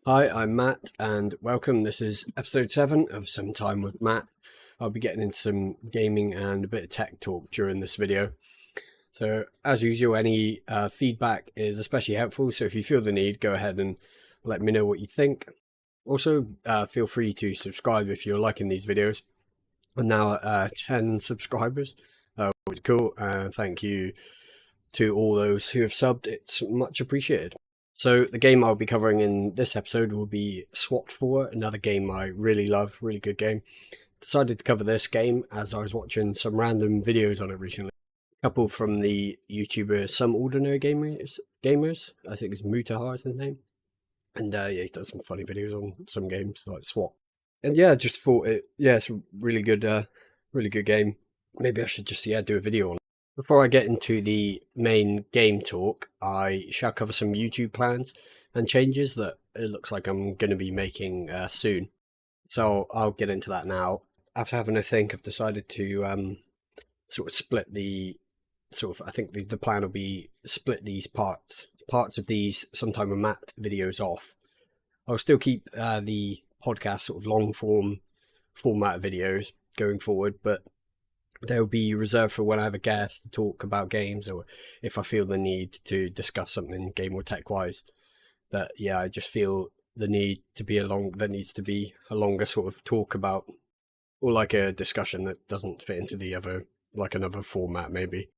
Hi, I'm Matt, and welcome. This is episode 7 of Some Time with Matt. I'll be getting into some gaming and a bit of tech talk during this video. So, as usual, any feedback is especially helpful, so if you feel the need, go ahead and let me know what you think. Also, feel free to subscribe if you're liking these videos. We're now at 10 subscribers, which is cool. Thank you to all those who have subbed, it's much appreciated. So the game I'll be covering in this episode will be Swat 4, another game I really love, really good game. Decided to cover this game as I was watching some random videos on it recently. A couple from the YouTuber Some Ordinary Gamers, I think it's Mutahar is his name. And yeah, he does some funny videos on some games like SWAT. And yeah, just thought it's a really good game. Maybe I should just do a video on it. Before I get into the main game talk, I shall cover some YouTube plans and changes that it looks like I'm going to be making soon. So I'll get into that now. After having a think, I've decided to sort of split the I think the plan will be split these parts of these Sometime with Matt videos off. I'll still keep the podcast sort of long form format videos going forward, but they'll be reserved for when I have a guest to talk about games, or if I feel the need to discuss something game or tech wise. That I just feel the need to be there needs to be a longer sort of talk about, or like a discussion that doesn't fit into the other, like another format maybe.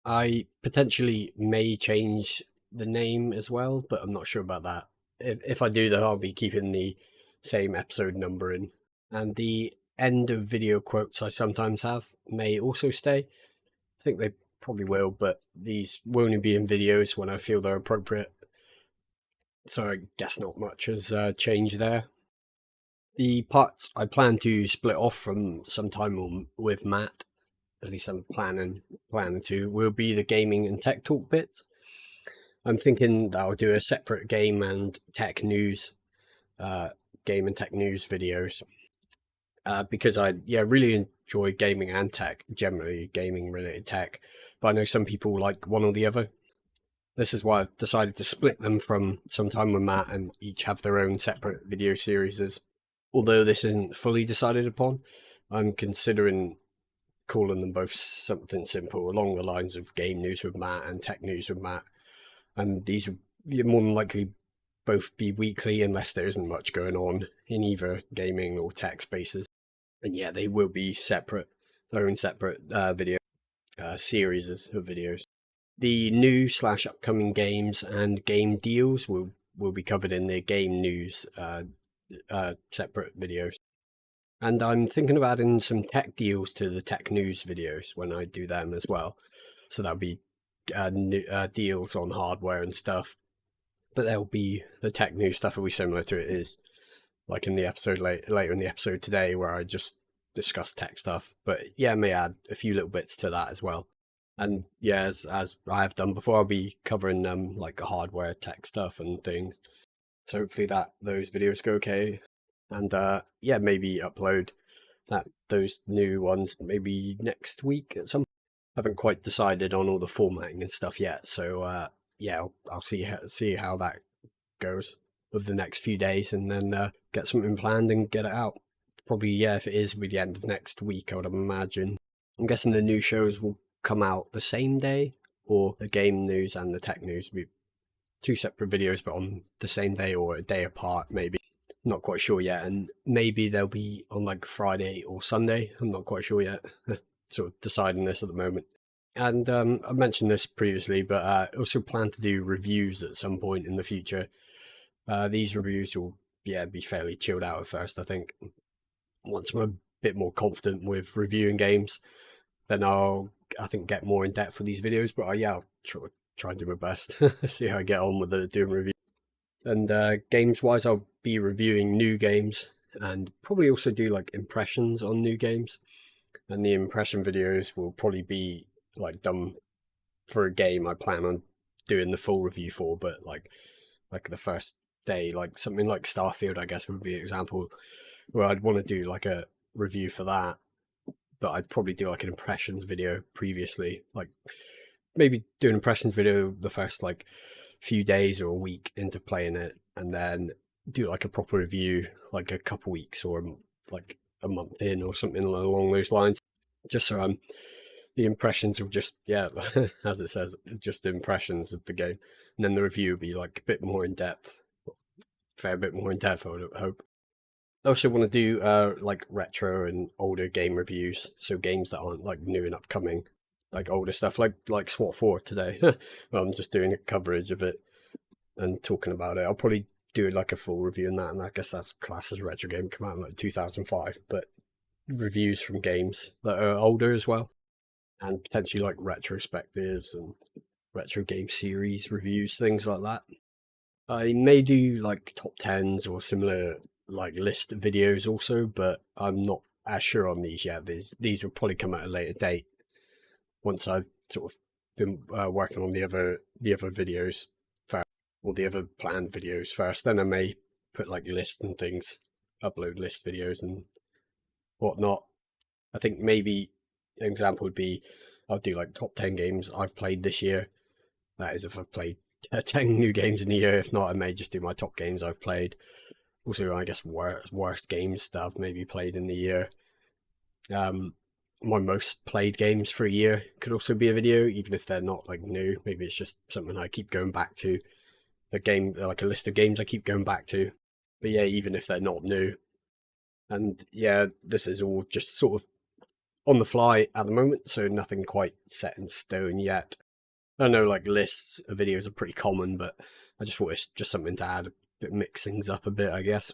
I potentially may change the name as well, but I'm not sure about that. If I do, though, I'll be keeping the same episode numbering, and the end of video quotes I sometimes have may also stay. I think they probably will, but these will only be in videos when I feel they're appropriate. So I guess not much has changed there. The parts I plan to split off from Sometime with Matt, at least I'm planning to, will be the gaming and tech talk bits. I'm thinking that I'll do a separate game and tech news videos, because I really enjoy gaming and tech, generally gaming related tech, but I know some people like one or the other. This is why I've decided to split them from Sometime with Matt and each have their own separate video series. Although this isn't fully decided upon, I'm considering calling them both something simple along the lines of game news with Matt and tech news with Matt. And these will more than likely both be weekly unless there isn't much going on in either gaming or tech spaces. And they will be separate, their own separate video series of videos. The new / upcoming games and game deals will be covered in the game news separate videos. And I'm thinking of adding some tech deals to the tech news videos when I do them as well. So that'll be deals on hardware and stuff. But there'll be the tech news stuff will be similar to it is like in the episode later in the episode today, where I just discuss tech stuff. But I may add a few little bits to that as well. And as I have done before, I'll be covering like the hardware tech stuff and things. So hopefully those videos go okay. And maybe upload those new ones maybe next week at some. Haven't quite decided on all the formatting and stuff yet. So I'll see how that goes over the next few days, and then get something planned and get it out. Probably if it is by the end of next week, I would imagine. I'm guessing the new shows will come out the same day, or the game news and the tech news will be two separate videos but on the same day or a day apart maybe. Not quite sure yet, and maybe they'll be on like Friday or Sunday. I'm not quite sure yet. Sort of deciding this at the moment. And I mentioned this previously, but I also plan to do reviews at some point in the future. These reviews will be fairly chilled out at first, I think. Once I'm a bit more confident with reviewing games, then I think get more in depth with these videos. But I'll try and do my best. See how I get on with doing reviews. And games wise, I'll be reviewing new games and probably also do like impressions on new games. And the impression videos will probably be like done for a game I plan on doing the full review for, but like the first day, like something like Starfield, I guess would be an example where I'd want to do like a review for that, but I'd probably do like an impressions video previously, like maybe do an impressions video the first like few days or a week into playing it, and then do like a proper review, like a couple weeks or like a month in or something along those lines, just so the impressions will just, yeah, as it says, just impressions of the game, and then the review will be like a bit more in depth, fair bit more in depth, I would hope. I also want to do like retro and older game reviews, so games that aren't like new and upcoming, like older stuff, like SWAT 4 today. Well, I'm just doing a coverage of it and talking about it. I'll probably do like a full review on that, and I guess that's classed as a retro game, come out in like 2005, but reviews from games that are older as well, and potentially like retrospectives and retro game series reviews, things like that. I may do like top tens or similar like list videos also, but I'm not as sure on these yet. These will probably come at a later date once I've sort of been working on the other videos first, or the other planned videos first. Then I may put like lists and things, upload list videos and whatnot. I think maybe an example would be I'll do like top 10 games I've played this year. That is if I've played 10 new games in a year. If not, I may just do my top games I've played. Also, I guess worst games that I've maybe played in the year. My most played games for a year could also be a video, even if they're not like new. Maybe it's just something I keep going back to. A game, like a list of games I keep going back to. But yeah, even if they're not new. And yeah, this is all just sort of on the fly at the moment, so nothing quite set in stone yet. I know like lists of videos are pretty common, but I just thought it's just something to add, mix things up a bit, I guess.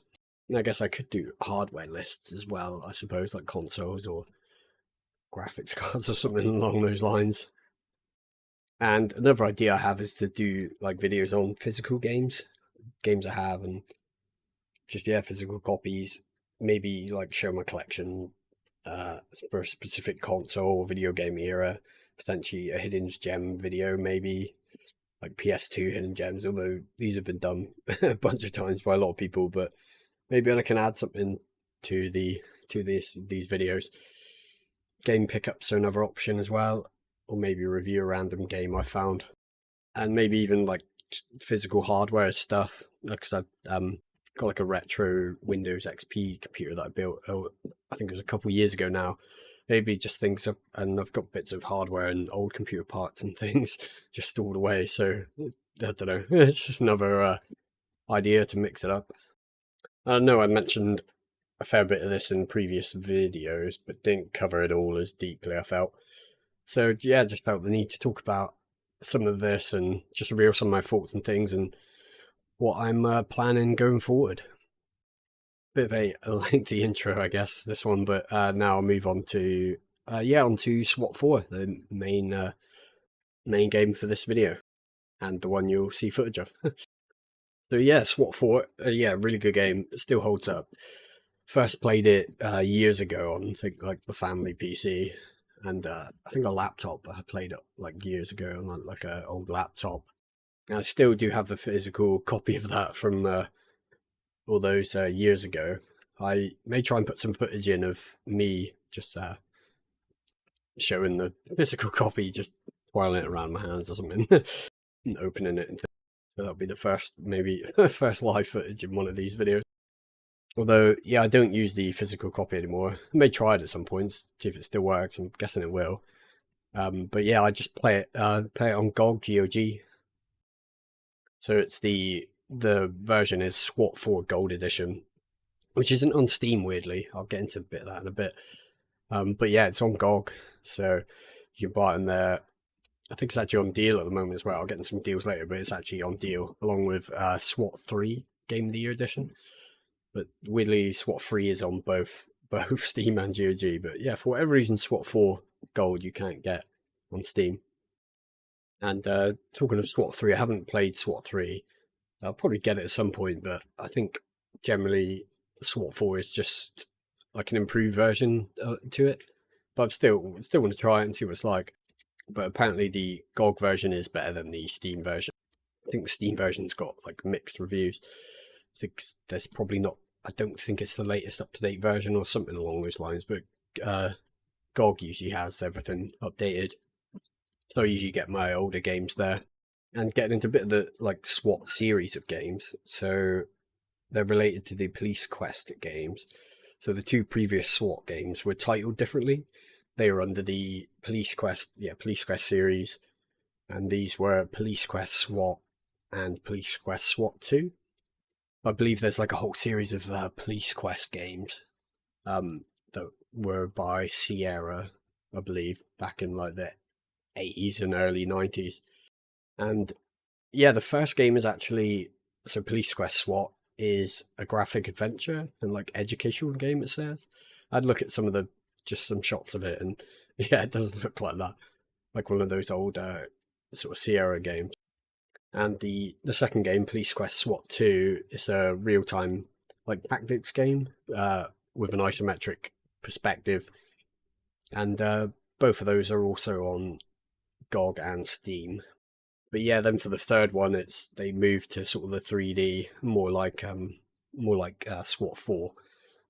And I guess I could do hardware lists as well, I suppose, like consoles or graphics cards or something along those lines. And another idea I have is to do like videos on physical games I have, and just, yeah, physical copies. Maybe like show my collection for a specific console or video game era. Potentially a hidden gem video, maybe like PS2 hidden gems, although these have been done a bunch of times by a lot of people, but maybe I can add something to these videos. Game pickups are another option as well, or maybe review a random game I found, and maybe even like physical hardware stuff, because I've got like a retro Windows XP computer that I built, I think it was a couple of years ago now. Maybe just things and I've got bits of hardware and old computer parts and things just stored away, so I don't know, it's just another idea to mix it up. I know I mentioned a fair bit of this in previous videos, but didn't cover it all as deeply, I felt. So yeah, just felt the need to talk about some of this and just reveal some of my thoughts and things and what I'm planning going forward. Bit of a lengthy intro, I guess, this one, but now I'll move on to onto SWAT 4, the main game for this video, and the one you'll see footage of. So yeah, SWAT 4, really good game. It still holds up. First played it years ago on, I think, like the family PC, and I think a laptop. I played it like years ago on like an old laptop. And I still do have the physical copy of that from all those years ago. I may try and put some footage in of me just showing the physical copy, just twirling it around my hands or something, and opening it. So that'll be the first, maybe first live footage in one of these videos. Although, yeah, I don't use the physical copy anymore. I may try it at some points, see if it still works. I'm guessing it will. But yeah, I just play it on GOG. So it's the version is SWAT 4 Gold Edition, which isn't on Steam, weirdly. I'll get into a bit of that in a bit. But yeah, it's on GOG, so you can buy it in there. I think it's actually on deal at the moment as well. I'll get in some deals later, but it's actually on deal along with SWAT 3 Game of the Year Edition. But weirdly, SWAT 3 is on both Steam and GOG. But yeah, for whatever reason, SWAT 4 Gold you can't get on Steam. And talking of SWAT 3, I haven't played SWAT 3. I'll probably get it at some point, but I think generally SWAT 4 is just like an improved version to it. But I'm still want to try it and see what it's like. But apparently the GOG version is better than the Steam version. I think the Steam version's got like mixed reviews. I think there's probably not, I don't think it's the latest up-to-date version or something along those lines, but GOG usually has everything updated. So I usually get my older games there. And getting into a bit of the like SWAT series of games. So they're related to the Police Quest games. So the two previous SWAT games were titled differently. They were under the Police Quest series, and these were Police Quest SWAT and Police Quest SWAT 2. I believe there's like a whole series of Police Quest games that were by Sierra, I believe, back in like the 80s and early 90s. And yeah, the first game is actually, so Police Quest SWAT is a graphic adventure and like educational game, it says. I'd look at some shots of it, and yeah, it does look like that. Like one of those old sort of Sierra games. And the second game, Police Quest SWAT 2, is a real-time like tactics game with an isometric perspective. And both of those are also on GOG and Steam. But yeah, then for the third one, they moved to sort of the 3D, more like SWAT 4.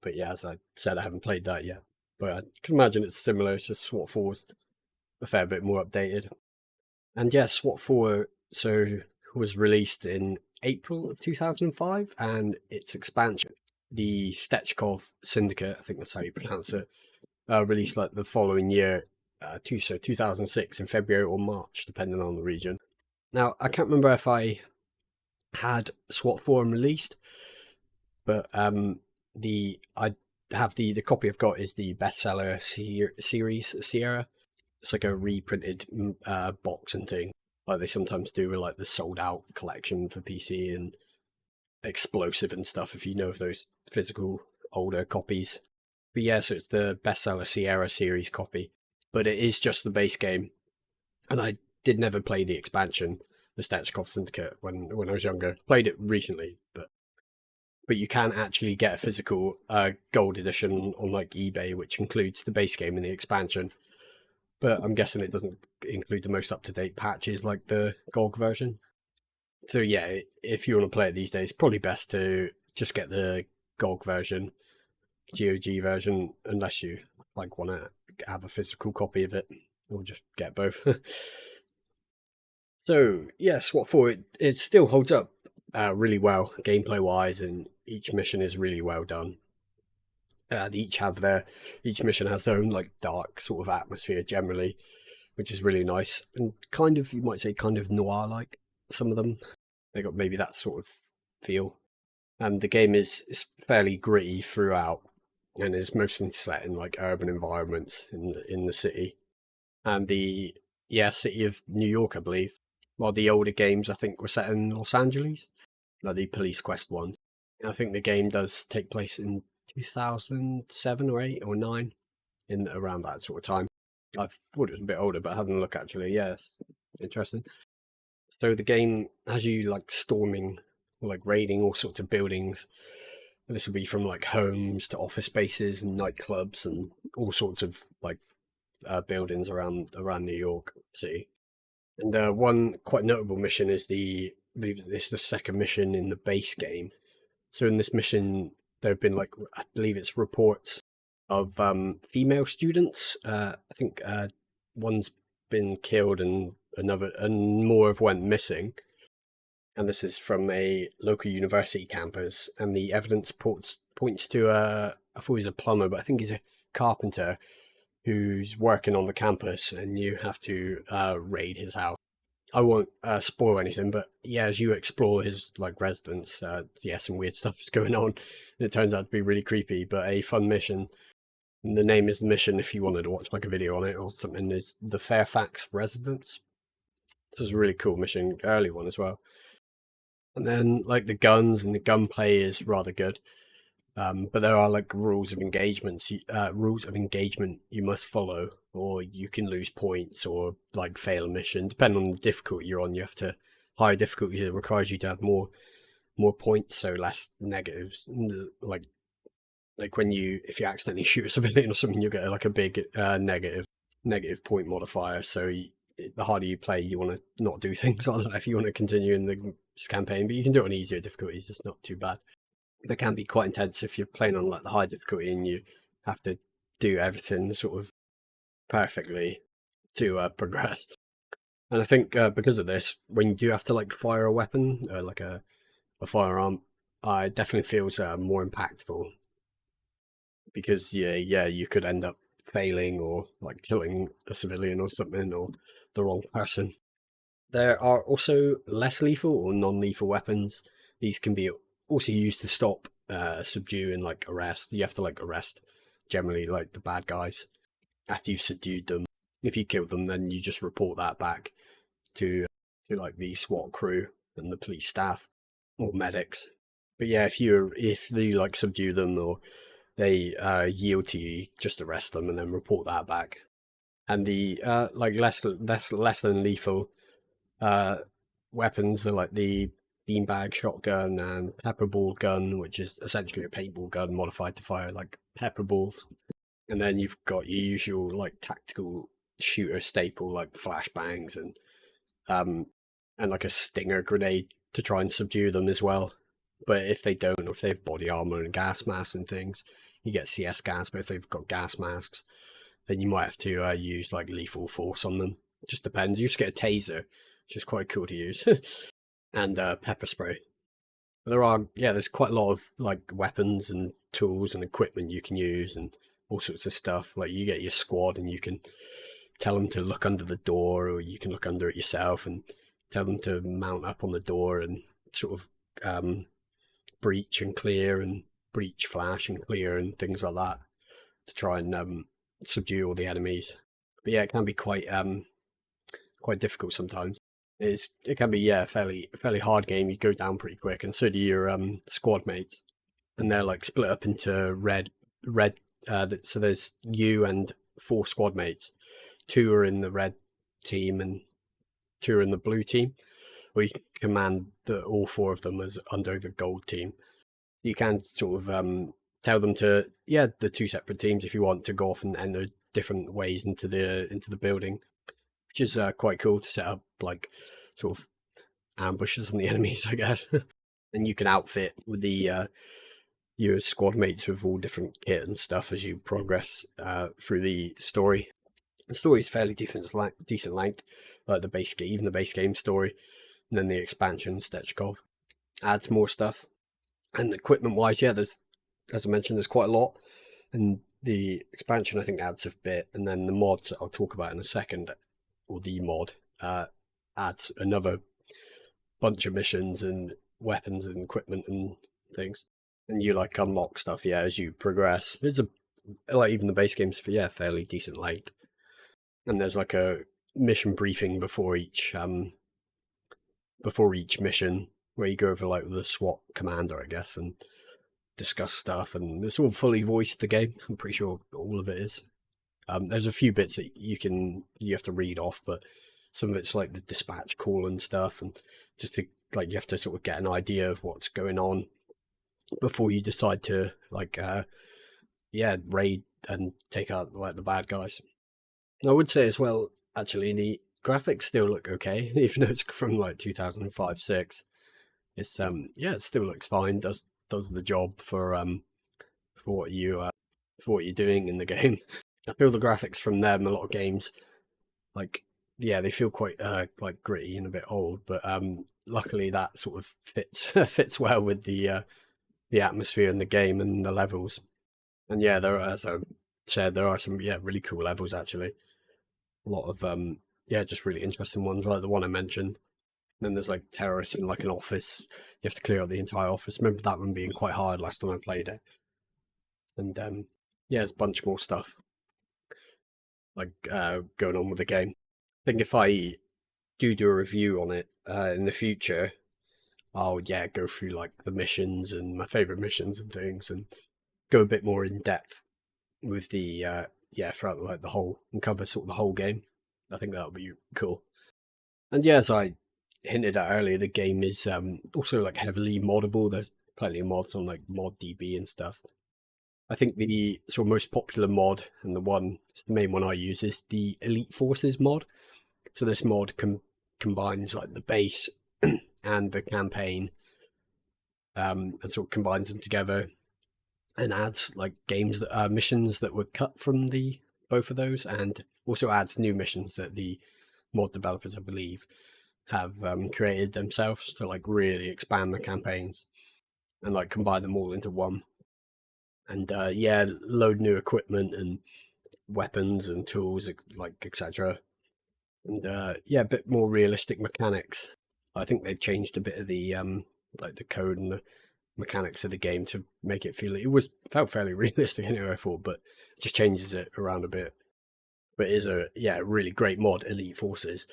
But yeah, as I said, I haven't played that yet. But I can imagine it's similar. It's just SWAT 4's a fair bit more updated. And yeah, SWAT 4 was released in April of 2005, and its expansion, the Stechkov Syndicate, I think that's how you pronounce it, released like the following year, 2006 in February or March, depending on the region. Now, I can't remember if I had SWAT 4 released, but I have the copy I've got is the bestseller series Sierra. It's like a reprinted box and thing, like they sometimes do with like the sold out collection for PC and Explosive and stuff, if you know of those physical older copies. But yeah, so it's the bestseller Sierra series copy, but it is just the base game, and I did never play the expansion, the Stechkov Syndicate, when I was younger. Played it recently, but you can actually get a physical gold edition on like eBay, which includes the base game and the expansion. But I'm guessing it doesn't include the most up-to-date patches like the GOG version. So yeah, if you want to play it these days, probably best to just get the GOG version, GOG version, unless you like want to have a physical copy of it, or just get both. So yeah, SWAT 4, it still holds up really well gameplay wise, and each mission is really well done. Each mission has their own like dark sort of atmosphere generally, which is really nice, and kind of, you might say, kind of noir like. Some of them, they got maybe that sort of feel, and the game is fairly gritty throughout, and is mostly set in like urban environments in the city, and the city of New York, I believe. While the older games, I think, were set in Los Angeles, like the Police Quest ones. I think the game does take place in 2007 or 8 or 9, in around that sort of time. I thought it was a bit older, but having a look, actually, yes, interesting. So the game has you like storming or like raiding all sorts of buildings. This will be from like homes to office spaces and nightclubs and all sorts of like buildings around New York City. And one quite notable mission is I believe this is the second mission in the base game. So in this mission, there have been like, I believe it's reports of female students. I think one's been killed and more have went missing. And this is from a local university campus, and the evidence points to I thought he was a plumber, but I think he's a carpenter who's working on the campus, and you have to raid his house. I won't spoil anything, but yeah, as you explore his like residence, some weird stuff is going on, and it turns out to be really creepy, but a fun mission. And the name is the mission, if you wanted to watch like a video on it or something, is the Fairfax Residence. This was a really cool mission, early one as well. And then like the guns and the gunplay is rather good. But there are like rules of engagement you must follow, or you can lose points or like fail a mission, depending on the difficulty you're on. You have to higher difficulty requires you to have more points, so less negatives. Like when if you accidentally shoot a civilian or something, you get like a big negative point modifier. So the harder you play, you want to not do things like that if you want to continue in the campaign. But you can do it on easier difficulties; it's not too bad. They can be quite intense if you're playing on like the high difficulty and you have to do everything sort of perfectly to progress. And I think because of this, when you do have to like fire a weapon, like a firearm, it definitely feels more impactful, because you could end up failing or like killing a civilian or something, or the wrong person. There are also less lethal or non-lethal weapons. These can be also used to stop, subdue, and like arrest. You have to like arrest generally like the bad guys after you've subdued them. If you kill them, then you just report that back to like the SWAT crew and the police staff or medics. But yeah, if you like subdue them or they yield to you, just arrest them and then report that back. And the like less than lethal weapons are like the beanbag shotgun and pepperball gun, which is essentially a paintball gun modified to fire like pepper balls. And then you've got your usual like tactical shooter staple like flashbangs and like a stinger grenade to try and subdue them as well. But if they don't, or if they have body armor and gas masks and things, you get CS gas. But if they've got gas masks, then you might have to use like lethal force on them. It just depends. You just get a taser, which is quite cool to use, and pepper spray. There's quite a lot of like weapons and tools and equipment you can use, and all sorts of stuff. Like you get your squad, and you can tell them to look under the door, or you can look under it yourself, and tell them to mount up on the door and sort of breach and clear, and breach, flash and clear, and things like that to try and subdue all the enemies. But yeah, it can be quite difficult sometimes. It can be fairly hard game. You go down pretty quick, and so do your squad mates, and they're like split up into red. So there's you and 4 squad mates. 2 are in the red team and 2 are in the blue team. Or you can command all 4 of them as under the gold team. You can sort of tell them to the 2 separate teams if you want to go off and enter different ways into the building, which is quite cool to set up like sort of ambushes on the enemies, I guess. And you can outfit with the your squad mates with all different kit and stuff as you progress through the story. The story is fairly decent length, like the base game, even the base game story, and then the expansion Stechkov adds more stuff. And equipment wise, there's, as I mentioned, there's quite a lot, and the expansion I think adds a bit, and then the mods I'll talk about in a second, or the mod adds another bunch of missions and weapons and equipment and things, and you like unlock stuff as you progress. It's like even the base game's fairly decent length, and there's like a mission briefing before each mission, where you go over like with the SWAT commander, I guess, and discuss stuff. And it's all fully voiced, the game. I'm pretty sure all of it is. There's a few bits that you have to read off, but some of it's like the dispatch call and stuff, and just to like you have to sort of get an idea of what's going on before you decide to like raid and take out like the bad guys. I would say as well, actually, the graphics still look okay, even though it's from like 2005-6. It's it still looks fine. Does the job for what you're doing in the game. I feel the graphics from them, a lot of games, like they feel quite like gritty and a bit old, but luckily that sort of fits well with the atmosphere in the game and the levels. And there, as I said, there are some really cool levels actually. A lot of just really interesting ones, like the one I mentioned. And then there's like terrorists in like an office. You have to clear out the entire office. Remember that one being quite hard last time I played it. And there's a bunch more stuff like going on with the game. I think if I do a review on it in the future, I'll go through like the missions and my favorite missions and things, and go a bit more in depth with the throughout like the whole, and cover sort of the whole game. I think that would be cool. And as I hinted at earlier, the game is also like heavily moddable. There's plenty of mods on like ModDB and stuff. I think the sort of most popular mod, and the main one I use, is the Elite Forces mod. So this mod combines like the base and the campaign, and sort of combines them together, and adds like missions that were cut from both of those, and also adds new missions that the mod developers, I believe, have created themselves to like really expand the campaigns. and like combine them all into one. And yeah, load new equipment and weapons and tools, like etc. And yeah, a bit more realistic mechanics. I think they've changed a bit of the like the code and the mechanics of the game to make it feel, it was felt fairly realistic anyway, I thought, but it just changes it around a bit. But it is a really great mod, Elite Forces.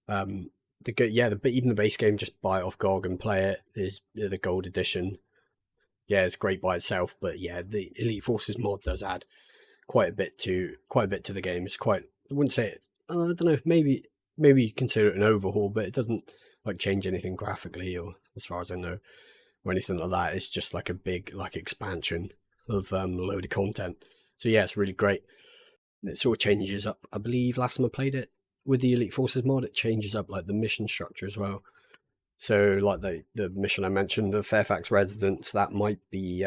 Even the base game, just buy it off GOG and play it, is the gold edition. Yeah, it's great by itself, but yeah, the Elite Forces mod does add quite a bit to the game. It's quite, I wouldn't say it, I don't know, maybe you consider it an overhaul, but it doesn't like change anything graphically, or as far as I know, or anything like that. It's just like a big like expansion of a load of content. So yeah, it's really great. It sort of changes up, I believe last time I played it with the Elite Forces mod, it changes up like the mission structure as well. So like the mission I mentioned, the Fairfax residence, that might be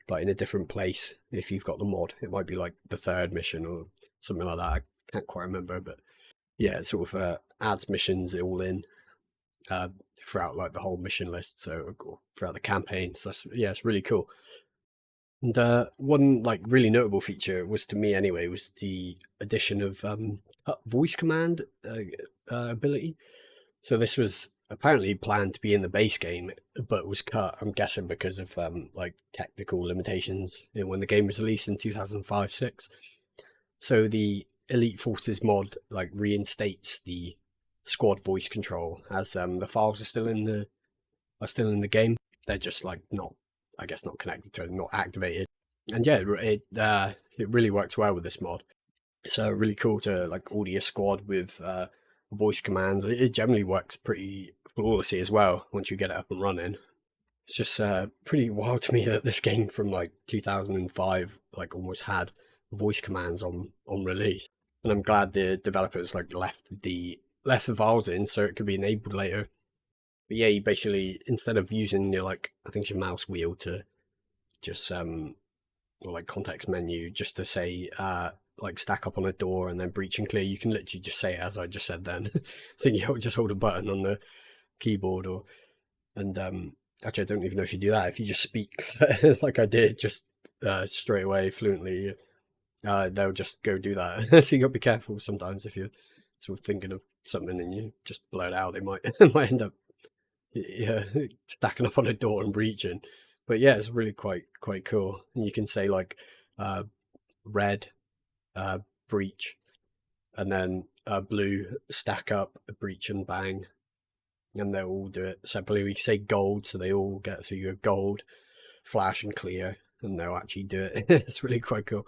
like in a different place if you've got the mod. It might be like the third mission or something like that. I can't quite remember, but yeah, it sort of adds missions all in throughout like the whole mission list, so throughout the campaign. So yeah, it's really cool. And one like really notable feature was, to me anyway, was the addition of voice command ability. So this was apparently planned to be in the base game, but was cut, I'm guessing, because of like technical limitations when the game was released in 2005-6. So the Elite Forces mod like reinstates the squad voice control, as the files are still in the game. They're just like not, I guess, not connected to it, not activated. And yeah, it really works well with this mod. It's really cool to like order your squad with voice commands. It generally works pretty flawlessly as well once you get it up and running. It's just pretty wild to me that this game from like 2005 like almost had voice commands on release. And I'm glad the developers like left the files in so it could be enabled later. But yeah, you basically, instead of using your like, I think it's your mouse wheel to just or like context menu just to say like stack up on a door and then breach and clear, you can literally just say it as I just said then. So you just hold a button on the keyboard, or and actually I don't even know if you do that. If you just speak like I did, just straight away fluently, they'll just go do that. So you got to be careful sometimes if you're sort of thinking of something and you just blurt out, they might end up stacking up on a door and breaching. But yeah, it's really quite cool. And you can say like red breach, and then blue stack up, breach and bang, and they'll all do it separately. We say gold, so they all get, so you go gold, flash and clear, and they'll actually do it. It's really quite cool.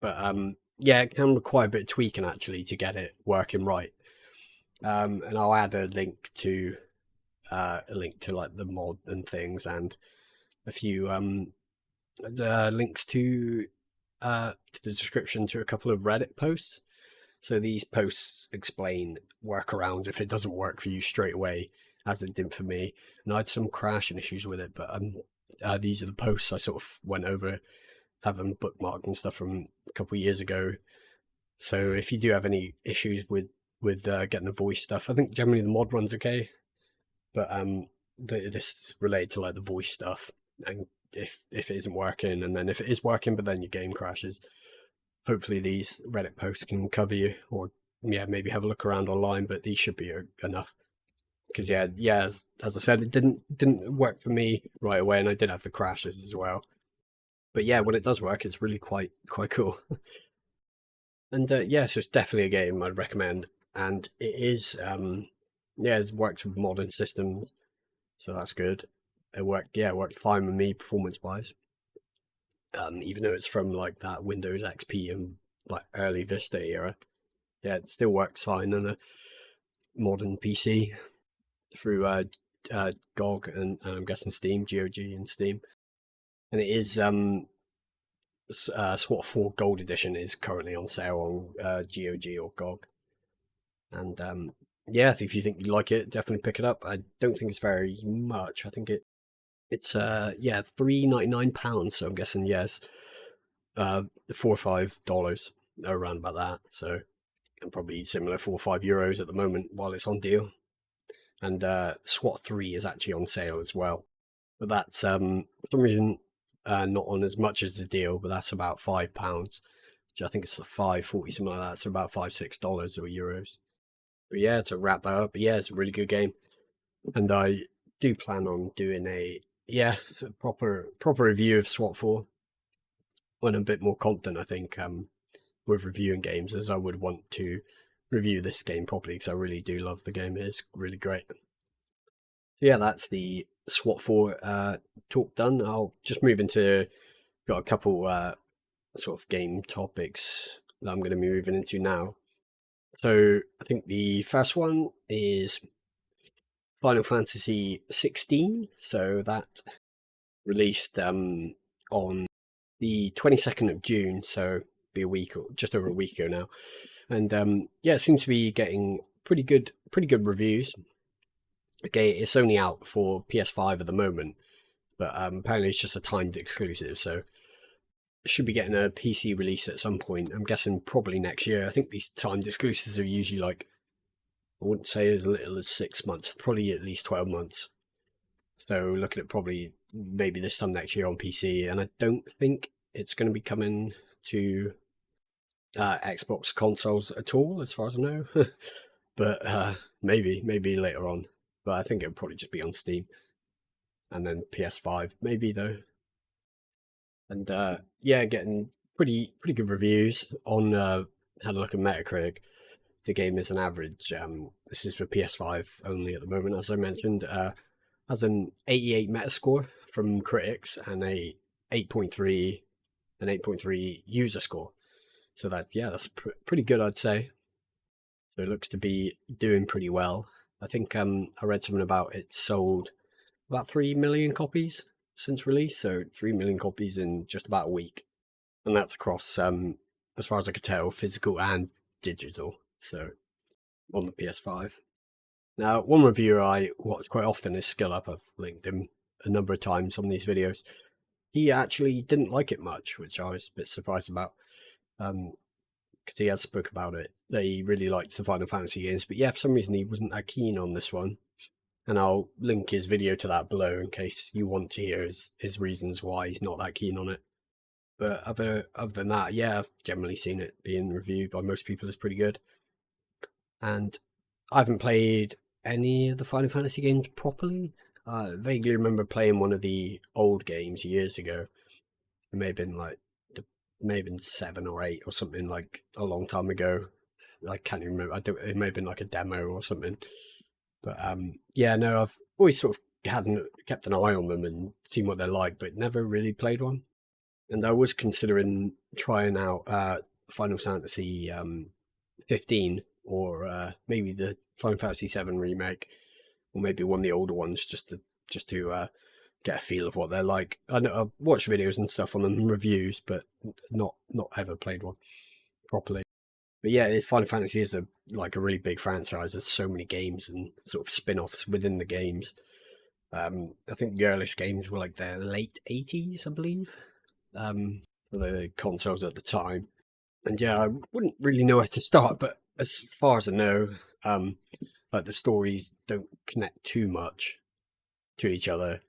But yeah, it can require a bit of tweaking actually to get it working right. And I'll add a link to like the mod and things, and a few links to the description to a couple of Reddit posts. So these posts explain workarounds if it doesn't work for you straight away, as it did for me. And I had some crashing issues with it, but these are the posts I sort of went over, have them bookmarked and stuff from a couple of years ago. So if you do have any issues with getting the voice stuff, I think generally the mod runs okay, but this is related to like the voice stuff, and if it isn't working, and then if it is working but then your game crashes, hopefully these Reddit posts can cover you, or yeah, maybe have a look around online, but these should be enough. Because yeah, as I said, it didn't work for me right away, and I did have the crashes as well. But yeah, when it does work, it's really quite cool. And yeah, so it's definitely a game I'd recommend, and it is yeah, it works with modern systems, so that's good. It worked fine with me performance wise. Even though it's from like that Windows XP and like early Vista era, yeah, it still works fine on a modern PC through GOG and I'm guessing Steam, GOG and Steam. And it is SWAT 4 Gold Edition is currently on sale on GOG or GOG. And yeah, if you think you like it, definitely pick it up. I don't think it's very much. I think it's yeah, £3.99. So I'm guessing yes, $4 or $5 around about that. So and probably similar €4 or €5 at the moment while it's on deal. and SWAT 3 is actually on sale as well. But that's for some reason not on as much as the deal, but that's about £5, which I think it's $5.40, something like that. So about $5-6 or euros. But yeah, to wrap that up, yeah, it's a really good game, and I do plan on doing a proper review of SWAT 4 when I'm a bit more confident. I think with reviewing games, as I would want to review this game properly, because I really do love the game. It's really great. Yeah, that's the SWAT 4 talk done. I'll just move into, got a couple sort of game topics that I'm going to be moving into now. So I think the first one is Final Fantasy XVI. So that released on the 22nd of June, so be a week, or just over a week ago now. And yeah, it seems to be getting pretty good reviews. Okay, it's only out for PS5 at the moment, but apparently it's just a timed exclusive, so it should be getting a PC release at some point. I'm guessing probably next year. I think these timed exclusives are usually like, I wouldn't say as little as 6 months, probably at least 12 months. So looking at probably maybe this time next year on PC, and I don't think it's going to be coming to Xbox consoles at all, as far as I know. But maybe later on. But I think it'll probably just be on Steam, and then PS5 maybe though. And yeah, getting pretty good reviews on. Had a look at Metacritic. The game is an average. This is for PS5 only at the moment, as I mentioned. Has an 88 Metascore from critics and a 8.3 user score. So that's pretty good, I'd say. So it looks to be doing pretty well. I think I read something about it sold about 3 million copies since release, so 3 million copies in just about a week, and that's across as far as I could tell, physical and digital. So on the PS5. Now, one reviewer I watch quite often is Skill Up. I've linked him a number of times on these videos. He actually didn't like it much, which I was a bit surprised about, because he has spoke about it, that he really liked the Final Fantasy games, but yeah, for some reason he wasn't that keen on this one. And I'll link his video to that below in case you want to hear his reasons why he's not that keen on it. But other than that, yeah, I've generally seen it being reviewed by most people as pretty good. And I haven't played any of the Final Fantasy games properly. I vaguely remember playing one of the old games years ago. It may have been like, may have been 7 or 8 or something, like a long time ago. I can't even remember. It may have been like a demo or something. But yeah, no, I've always sort of kept an eye on them and seen what they're like, but never really played one. And I was considering trying out Final Fantasy 15, or maybe the Final Fantasy VII remake, or maybe one of the older ones, just to get a feel of what they're like. I know I've watched videos and stuff on them, reviews, but not ever played one properly. But yeah, Final Fantasy is a really big franchise. There's so many games and sort of spin-offs within the games. I think the earliest games were like the late 80s, I believe, for the consoles at the time. And yeah, I wouldn't really know where to start, but as far as I know, like the stories don't connect too much to each other.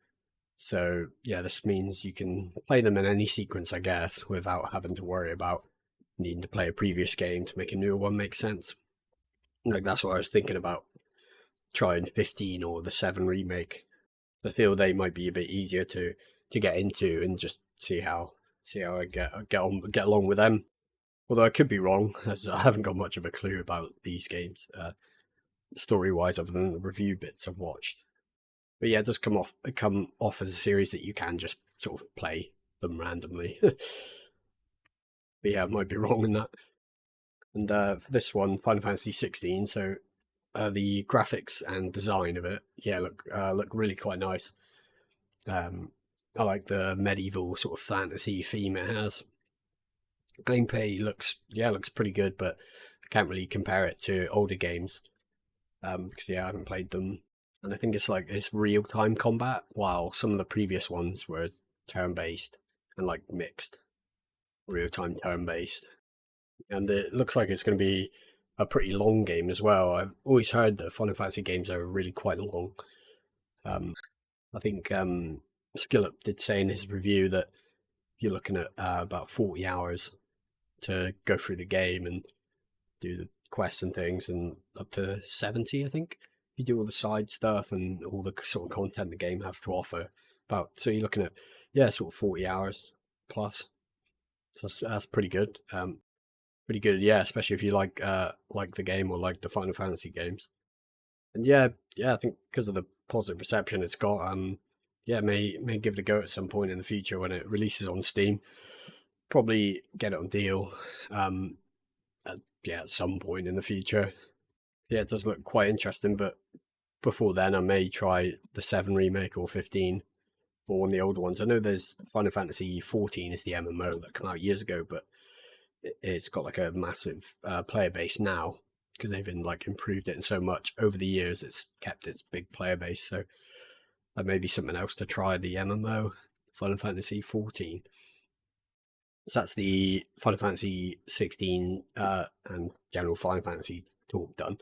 So yeah, this means you can play them in any sequence, I guess, without having to worry about needing to play a previous game to make a newer one make sense. Like that's what I was thinking about trying 15 or the 7 remake. I feel they might be a bit easier to get into and just see how I get along with them. Although I could be wrong, as I haven't got much of a clue about these games, story wise, other than the review bits I've watched. But yeah, it does come off as a series that you can just sort of play them randomly. But yeah, I might be wrong in that. And for this one, Final Fantasy 16, so the graphics and design of it, yeah, look really quite nice. I like the medieval sort of fantasy theme it has. Gameplay looks pretty good, but I can't really compare it to older games because yeah, I haven't played them. And I think it's real time combat, while some of the previous ones were turn based and like mixed real time turn based. And it looks like it's going to be a pretty long game as well. I've always heard that Final Fantasy games are really quite long. I think Skillup did say in his review that you're looking at about 40 hours to go through the game and do the quests and things, and up to 70, I think. You do all the side stuff and all the sort of content the game has to offer. So you're looking at, sort of 40 hours plus. So that's pretty good. Pretty good, yeah, especially if you like the game or like the Final Fantasy games. And I think because of the positive reception it's got, may give it a go at some point in the future when it releases on Steam. Probably get it on deal, at some point in the future. Yeah, it does look quite interesting, but before then I may try the 7 remake or 15 or one of the older ones. I know there's Final Fantasy 14 is the MMO that came out years ago, but it's got like a massive player base now because they've been like improved it so much over the years. It's kept its big player base, so that may be something else to try, the MMO Final Fantasy 14. So that's the Final Fantasy 16 and general Final Fantasy talk done.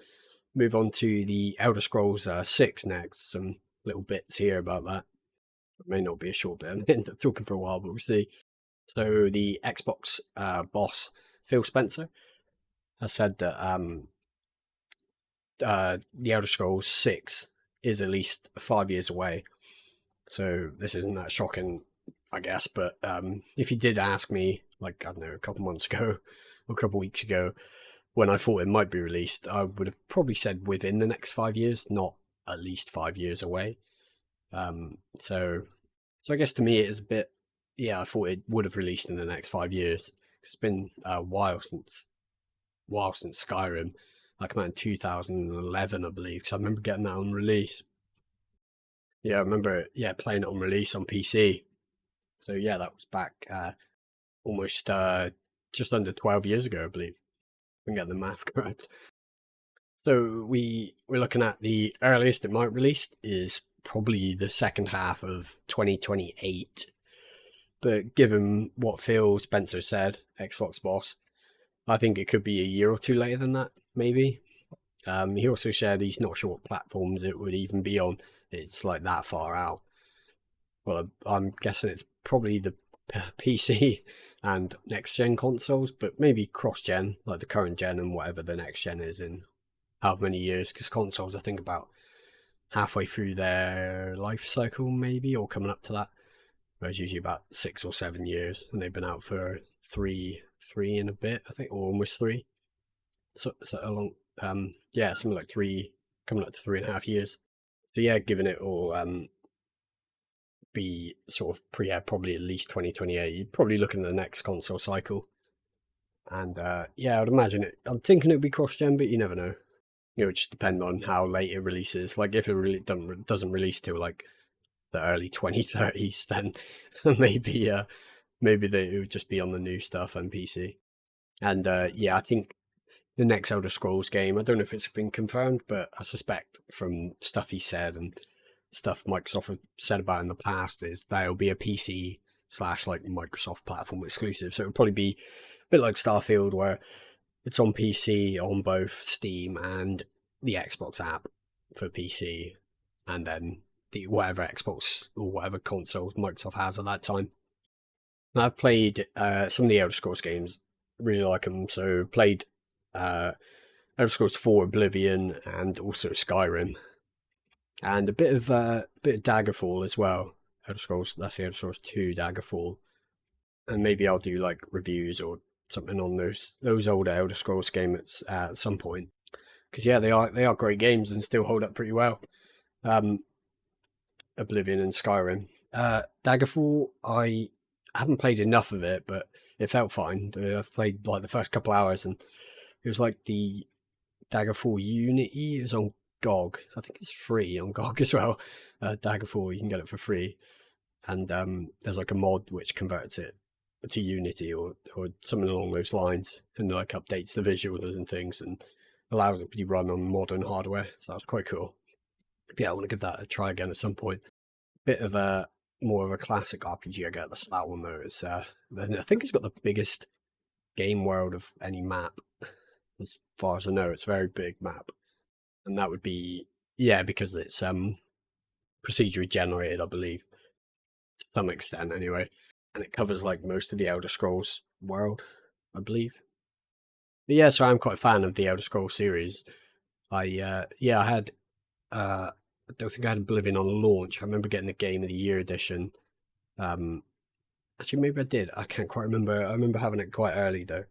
Move on to the Elder Scrolls 6 next. Some little bits here about that. It may not be a short bit. I'm end up talking for a while, but we'll see. So the Xbox boss, Phil Spencer, has said that the Elder Scrolls 6 is at least 5 years away. So this isn't that shocking, I guess. But if you did ask me, like, I don't know, a couple months ago or a couple weeks ago, when I thought it might be released, I would have probably said within the next 5 years, not at least 5 years away. So I guess to me it is a bit, I thought it would have released in the next 5 years. It's been a while since Skyrim. That came out in 2011, I believe, because I remember getting that on release. Yeah, I remember, playing it on release on PC. So yeah, that was back almost just under 12 years ago, I believe. I can get the math correct. So we're looking at the earliest it might release is probably the second half of 2028. But given what Phil Spencer said, Xbox boss, I think it could be a year or two later than that, maybe. He also shared he's not sure what platforms it would even be on. It's like that far out. Well, I'm guessing it's probably the PC and next gen consoles, but maybe cross gen, like the current gen and whatever the next gen is in however many years. Because consoles, I think, about halfway through their life cycle, maybe, or coming up to that. Whereas usually about 6 or 7 years, and they've been out for three and a bit, I think, or almost 3. So a long, something like 3, coming up to 3.5 years. So yeah, given it all, be sort of probably at least 2028. You're probably looking at the next console cycle, and I'd imagine it. I'm thinking it would be cross-gen, but you never know. It would just depend on how late it releases. Like if it really doesn't release till like the early 2030s, then maybe it would just be on the new stuff and PC. And I think the next Elder Scrolls game, I don't know if it's been confirmed, but I suspect from stuff he said and stuff Microsoft have said about in the past is there'll be a PC / like Microsoft platform exclusive. So it'll probably be a bit like Starfield, where it's on PC on both Steam and the Xbox app for PC, and then the whatever Xbox or whatever consoles Microsoft has at that time. And I've played some of the Elder Scrolls games, really like them. So played Elder Scrolls 4 Oblivion and also Skyrim, and a bit of Daggerfall as well. Elder Scrolls, that's the Elder Scrolls 2 Daggerfall, and maybe I'll do like reviews or something on those older Elder Scrolls games at some point, because they are great games and still hold up pretty well. Oblivion and Skyrim. Daggerfall, I haven't played enough of it, but it felt fine. I've played like the first couple hours, and it was like the Daggerfall Unity. It was on GOG. I think it's free on GOG as well. Daggerfall, you can get it for free, and there's like a mod which converts it to Unity or something along those lines, and like updates the visuals and things, and allows it to be run on modern hardware. So that's quite cool. I want to give that a try again at some point. Bit of a more of a classic RPG, I guess. That one though is I think it's got the biggest game world of any map. There's far as I know. It's a very big map. And that would be, yeah, because it's procedurally generated, I believe, to some extent anyway. And it covers like most of the Elder Scrolls world, I believe. But yeah, so I'm quite a fan of the Elder Scrolls series. I had I don't think I had Oblivion on launch. I remember getting the Game of the Year edition. Actually, maybe I did. I can't quite remember. I remember having it quite early though.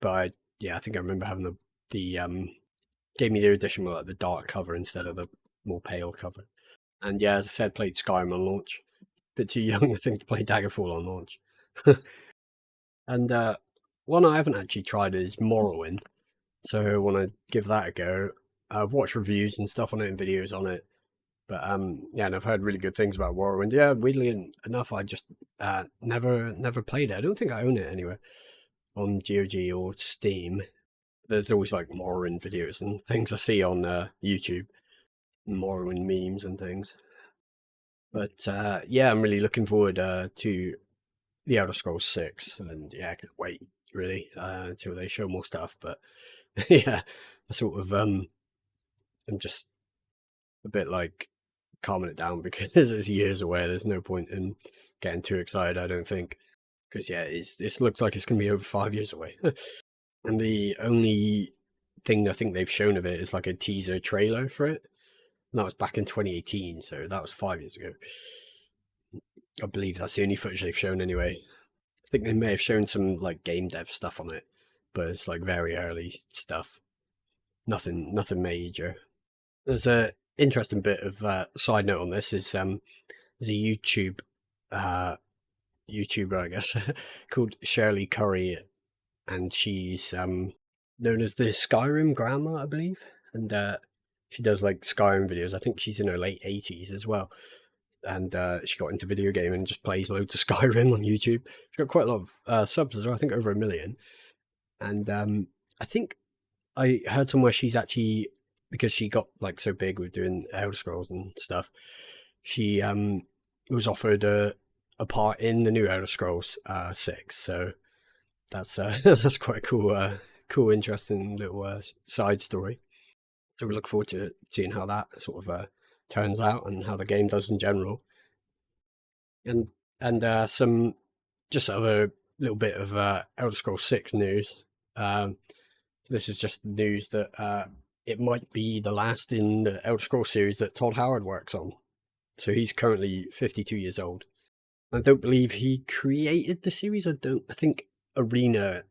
But I think I remember having the Game of the Year edition with like the dark cover instead of the more pale cover. And yeah, as I said, played Skyrim on launch. Bit too young, I think, to play Daggerfall on launch. And one I haven't actually tried is Morrowind, so I want to give that a go. I've watched reviews and stuff on it and videos on it, but yeah, and I've heard really good things about Morrowind. Yeah, weirdly enough, I just never played it. I don't think I own it anywhere on GOG or Steam. There's always like Morrowind videos and things I see on YouTube, Morrowind memes and things. But yeah, I'm really looking forward to the Elder Scrolls 6, and yeah, I can't wait really until they show more stuff. But yeah, I sort of I'm just a bit like calming it down because it's years away. There's no point in getting too excited, I don't think, because yeah, it looks like it's going to be over 5 years away. And the only thing I think they've shown of it is like a teaser trailer for it. And that was back in 2018, so that was 5 years ago. I believe that's the only footage they've shown anyway. I think they may have shown some like game dev stuff on it, but it's like very early stuff. Nothing major. There's a interesting bit of side note on this is there's a YouTuber, I guess, called Shirley Curry, and she's known as the Skyrim Grandma, I believe, and she does like Skyrim videos. I think she's in her late 80s as well, and she got into video gaming and just plays loads of Skyrim on YouTube. She's got quite a lot of subs as well. I think over 1 million, and I think I heard somewhere she's actually, because she got like so big with doing Elder Scrolls and stuff, she was offered a part in the new Elder Scrolls 6. So that's that's quite a cool, interesting little side story. So we look forward to seeing how that sort of turns out and how the game does in general. And some just other little bit of Elder Scrolls 6 news. This is just news that it might be the last in the Elder Scrolls series that Todd Howard works on. So he's currently 52 years old. I don't believe he created the series. I think Arena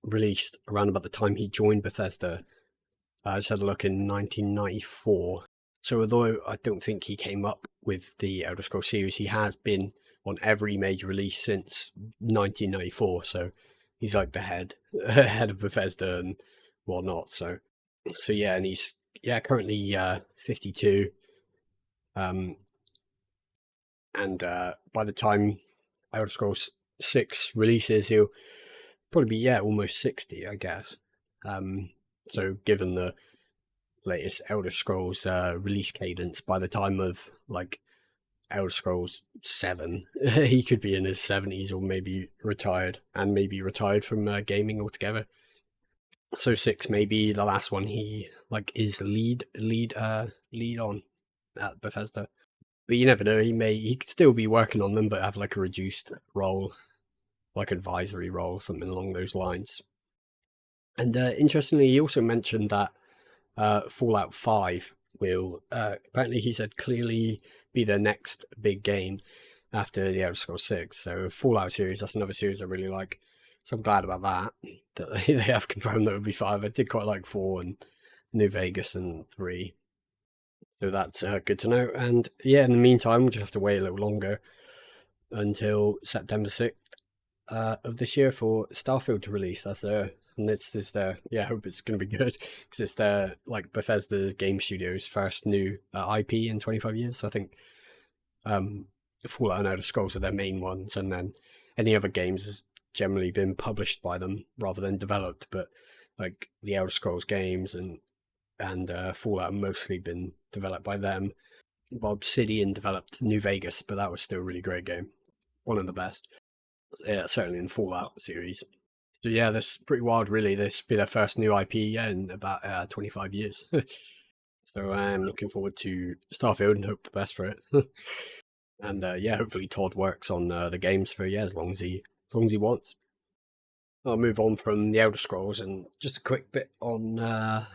released around about the time he joined Bethesda. I just had a look in 1994. So although I don't think he came up with the Elder Scrolls series, he has been on every major release since 1994. So he's like the head of Bethesda and whatnot. So yeah, and he's currently 52. And by the time Elder Scrolls 6 releases, he'll probably be almost 60, I guess. So given the latest Elder Scrolls release cadence, by the time of like Elder Scrolls 7, he could be in his 70s or maybe retired, and maybe retired from gaming altogether. So 6 may be the last one he like is lead on at Bethesda. But you never know, he could still be working on them but have like a reduced role, like advisory role, something along those lines. And interestingly, he also mentioned that Fallout 5 will apparently, he said, clearly be their next big game after the Elder Scrolls 6. So Fallout series, that's another series I really like. So I'm glad about that they have confirmed that it would be 5. I did quite like 4 and New Vegas and 3. So that's good to know. And yeah, in the meantime, we'll just have to wait a little longer until September 6th of this year for Starfield to release. That's and this is their, I hope it's going to be good, because it's their, like, Bethesda's game studio's first new IP in 25 years. So I think Fallout and Elder Scrolls are their main ones, and then any other games has generally been published by them rather than developed. But like the Elder Scrolls games and Fallout have mostly been developed by them. Obsidian developed New Vegas, but that was still a really great game, one of the best. Yeah, certainly in the Fallout series. So yeah, this is pretty wild, really. This will be their first new IP in about 25 years. So I'm looking forward to Starfield and hope the best for it. And yeah, hopefully Todd works on the games for as long as he wants. I'll move on from the Elder Scrolls and just a quick bit on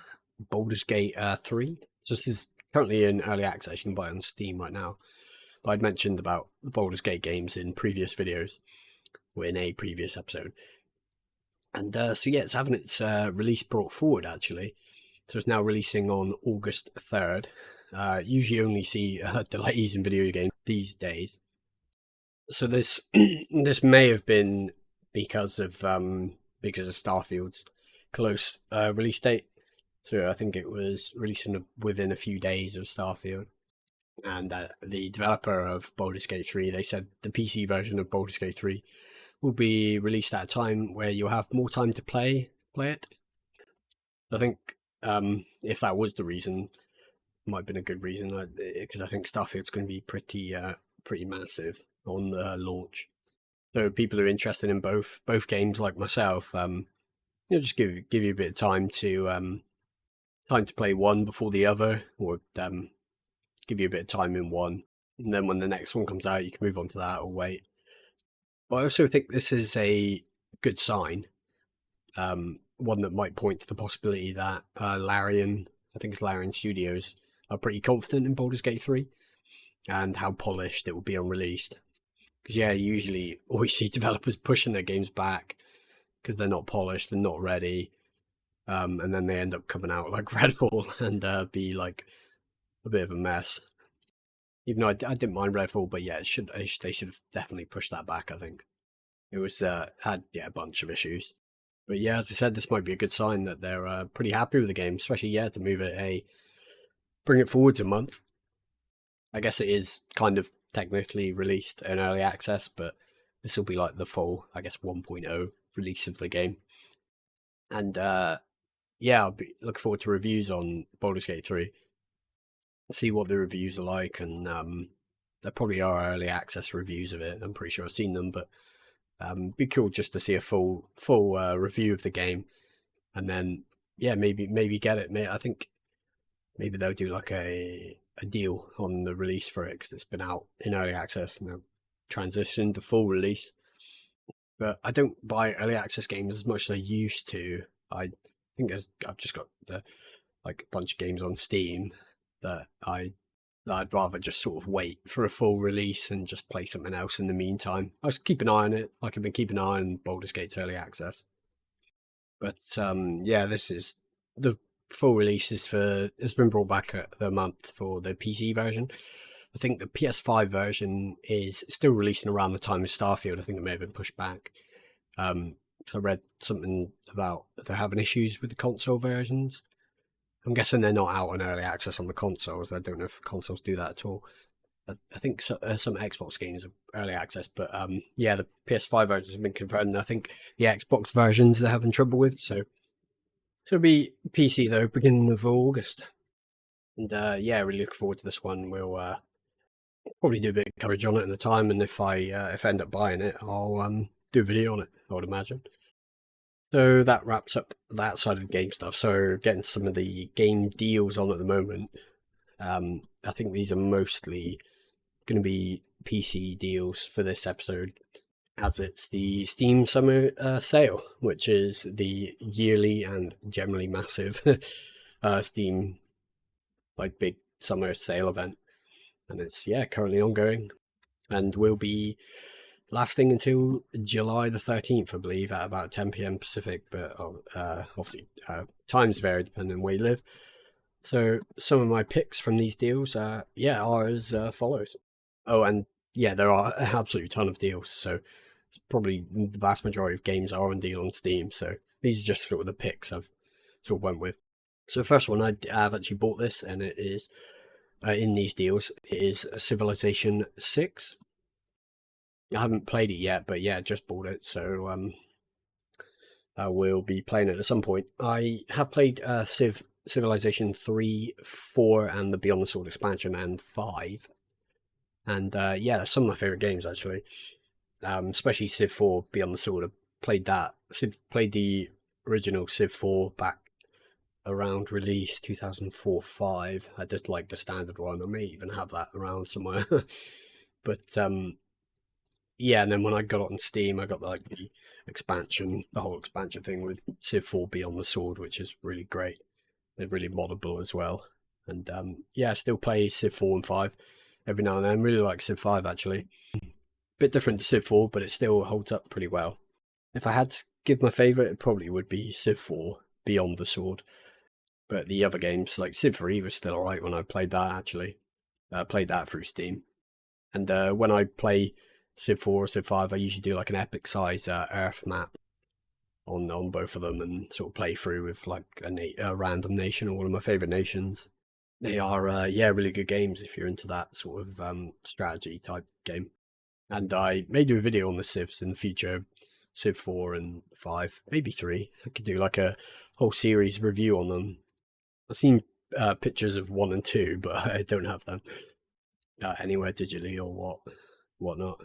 Baldur's Gate 3. So this is currently in early access. You can buy it on Steam right now. But I'd mentioned about the Baldur's Gate games in previous videos, or in a previous episode. And so yeah, it's having its release brought forward, actually. So it's now releasing on August 3rd. Usually only see delays in video games these days. So this this may have been because of Starfield's close release date. So I think it was releasing within a few days of Starfield. And the developer of Baldur's Gate 3, they said the PC version of Baldur's Gate 3 will be released at a time where you'll have more time to play it. I think if that was the reason, it might have been a good reason, because I think Starfield's going to be pretty massive on the launch. So people who are interested in both games, like myself, just give you a bit of time to play one before the other, or give you a bit of time in one, and then when the next one comes out, you can move on to that or wait. But I also think this is a good sign, one that might point to the possibility that Larian, I think it's Larian Studios, are pretty confident in Baldur's Gate 3 and how polished it will be on release. Because yeah, you usually always see developers pushing their games back because they're not polished and not ready, and then they end up coming out like Redfall and be like a bit of a mess. Even though I didn't mind Redfall, but yeah, they should have definitely pushed that back. I think it was had a bunch of issues, but yeah, as I said, this might be a good sign that they're pretty happy with the game, especially to move it bring it forward a month. I guess it is kind of technically released in early access, but this will be like the full, I guess, 1.0 release of the game. And yeah, I'll be looking forward to reviews on Baldur's Gate 3. See what the reviews are like, and there probably are early access reviews of it. I'm pretty sure I've seen them, but be cool just to see a full review of the game, and then yeah, maybe get it. I think maybe they'll do like a deal on the release for it, because it's been out in early access and they'll transition to full release. But I don't buy early access games as much as I used to. I think I've just got a bunch of games on Steam that I'd rather just sort of wait for a full release and just play something else in the meantime. I just keep an eye on it, like I've been keeping an eye on Baldur's Gate's early access. But yeah, this is the full release has been brought back at the month for the PC version. I think the PS5 version is still releasing around the time of Starfield. I think it may have been pushed back. So I read something about they're having issues with the console versions. I'm guessing they're not out in early access on the consoles. I don't know if consoles do that at all. I think some Xbox games are early access, but yeah, the PS5 version has been confirmed. I think the Xbox versions they're having trouble with. So it'll be PC though, beginning of August. And yeah, really look forward to this one. We'll probably do a bit of coverage on it at the time, and if I end up buying it, I'll do a video on it, I would imagine. So that wraps up that side of the game stuff. So getting some of the game deals on at the moment. I think these are mostly going to be PC deals for this episode, as it's the Steam Summer Sale, which is the yearly and generally massive Steam big summer sale event, and it's currently ongoing and will be lasting until July the 13th, I believe, at about 10 p.m. Pacific, but obviously times vary depending on where you live. So some of my picks from these deals are as follows. Oh, and yeah, there are an absolute ton of deals, so it's probably the vast majority of games are on deal on Steam, so these are just sort of the picks I've sort of went with. So the first one, I've actually bought this, and it is in these deals. It is Civilization 6. I haven't played it yet, but yeah, just bought it, so I will be playing it at some point. I have played Civilization 3, 4, and the Beyond the Sword expansion, and 5. And yeah, some of my favourite games, actually. Especially Civ 4, Beyond the Sword, played that. Played the original Civ 4 back around release 2004-5. I just like the standard one. I may even have that around somewhere. But yeah, and then when I got it on Steam, I got like the expansion, the whole expansion thing with Civ 4 Beyond the Sword, which is really great. They're really moddable as well. And yeah, I still play Civ 4 and 5 every now and then. Really like Civ 5 actually. Bit different to Civ 4, but it still holds up pretty well. If I had to give my favourite, it probably would be Civ 4 Beyond the Sword. But the other games, like Civ 3 was still alright when I played that actually. Played that through Steam. And when I play Civ 4 or Civ 5, I usually do like an epic size Earth map on both of them and sort of play through with like a random nation or one of my favourite nations. They are, yeah, really good games if you're into that sort of strategy type game. And I may do a video on the Civs in the future, Civ 4 and 5, maybe 3. I could do like a whole series review on them. I've seen pictures of 1 and 2, but I don't have them anywhere digitally or whatnot.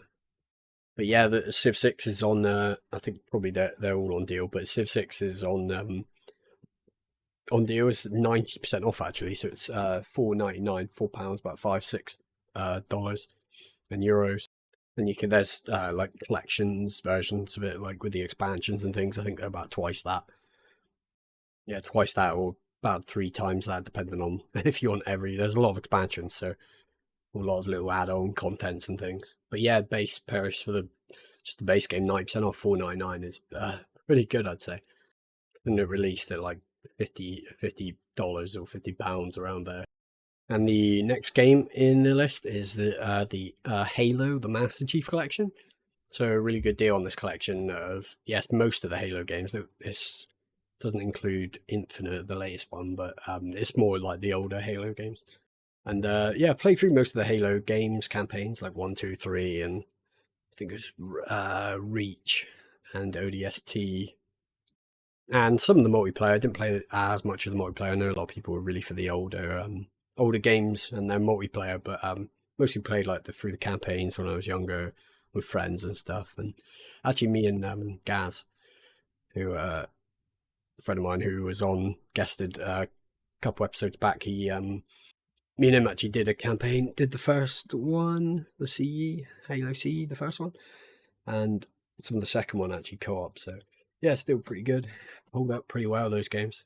But yeah, the Civ 6 is on, I think probably they're all on deal, but Civ 6 is on deal. It's 90% off actually, so it's £4.99, £4, about $5-6 and euros. And you can, there's like collections versions of it, like with the expansions and things. I think they're about twice that. Yeah, twice that or about 3 times that, depending on if you want there's a lot of expansions, so a lot of little add-on contents and things. But yeah, base price for just the base game, 90% off, $4.99 is pretty good, I'd say. And it released at like $50 or £50 around there. And the next game in the list is the Halo, the Master Chief Collection. So a really good deal on this collection of, yes, most of the Halo games. This doesn't include Infinite, the latest one, but it's more like the older Halo games. And yeah, play through most of the Halo games campaigns, like 1, 2, 3, and I think it was Reach and ODST. And some of the multiplayer, I didn't play as much of the multiplayer. I know a lot of people were really for the older games and their multiplayer, but mostly played like through the campaigns when I was younger with friends and stuff. And actually, me and Gaz, who a friend of mine who was on guested a couple episodes back, me and him actually did a campaign. Did the first one, the CE Halo CE, the first one, and some of the second one actually co-op. So yeah, still pretty good. Hold up pretty well, those games.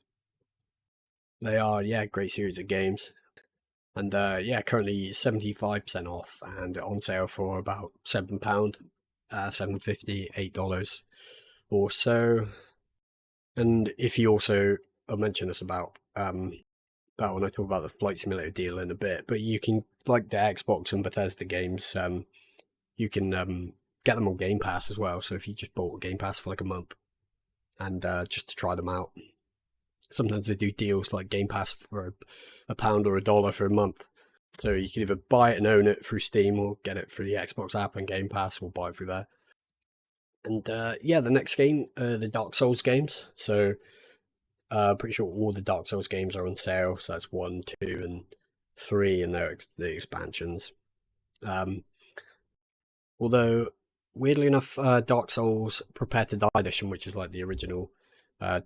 They are, yeah, great series of games. And yeah, currently 75% off and on sale for about £7, $7.50, $8 or so. And if you also, I'll mention this about when I talk about the Flight Simulator deal in a bit, but you can, like the Xbox and Bethesda games, you can get them on Game Pass as well. So if you just bought a Game Pass for like a month and just to try them out, sometimes they do deals like Game Pass for £1 or $1 for a month. So you can either buy it and own it through Steam or get it through the Xbox app and Game Pass or buy it through there. And yeah, the next game, the Dark Souls games. So pretty sure all the Dark Souls games are on sale. So that's 1, 2, and 3 and they're the expansions. Although, weirdly enough, Dark Souls Prepare to Die Edition, which is like the original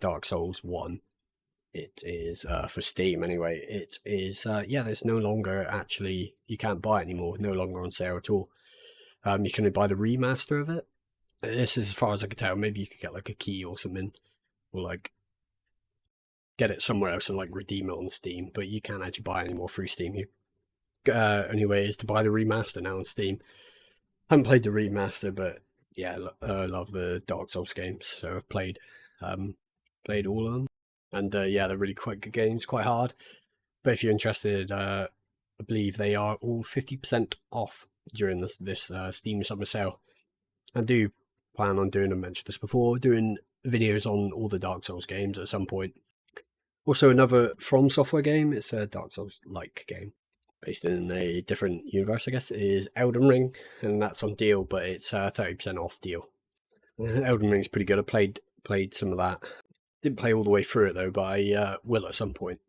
Dark Souls 1, it is for Steam anyway. It is yeah, there's no longer actually, you can't buy it anymore, no longer on sale at all. You can only buy the remaster of it. This is as far as I can tell. Maybe you could get like a key or something, or like get it somewhere else and like redeem it on Steam, but you can't actually buy it anymore through Steam. You only way is to buy the remaster now on Steam. I haven't played the remaster, but yeah, I love the Dark Souls games, so I've played all of them. And yeah, they're really quite good games, quite hard. But if you're interested, I believe they are all 50% off during this Steam summer sale. I do plan on doing, I mentioned this before, doing videos on all the Dark Souls games at some point. Also, another From Software game, it's a Dark Souls-like game, based in a different universe, I guess, is Elden Ring, and that's on deal, but it's 30% off deal. Elden Ring's pretty good. I played some of that. Didn't play all the way through it though, but I will at some point.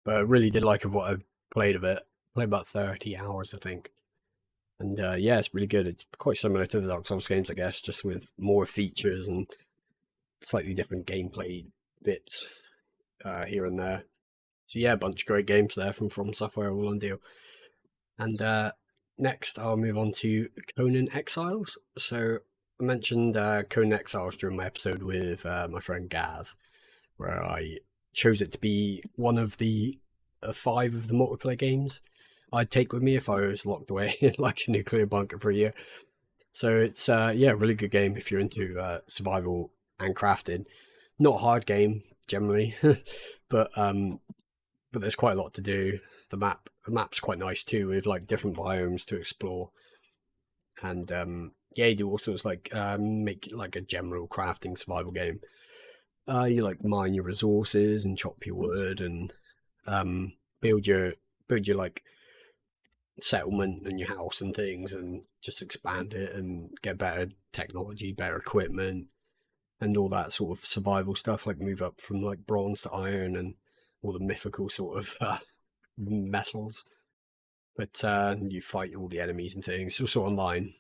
But I really did like what I played of it. Played about 30 hours, I think. And yeah, it's really good. It's quite similar to the Dark Souls games, I guess, just with more features and slightly different gameplay bits here and there. So yeah, a bunch of great games there from Software, all on deal. And next, I'll move on to Conan Exiles. So I mentioned Conan Exiles during my episode with my friend Gaz, where I chose it to be one of the 5 of the multiplayer games I'd take with me if I was locked away in like a nuclear bunker for a year. So it's yeah, a really good game if you're into survival and crafting. Not a hard game generally, but there's quite a lot to do. The map's quite nice too, with like different biomes to explore, and yeah, you do all sorts like make like a general crafting survival game. You like mine your resources and chop your wood and um, build your like settlement and your house and things, and just expand it and get better technology, better equipment, and all that sort of survival stuff. Like move up from like bronze to iron and all the mythical sort of metals. But you fight all the enemies and things. It's also online.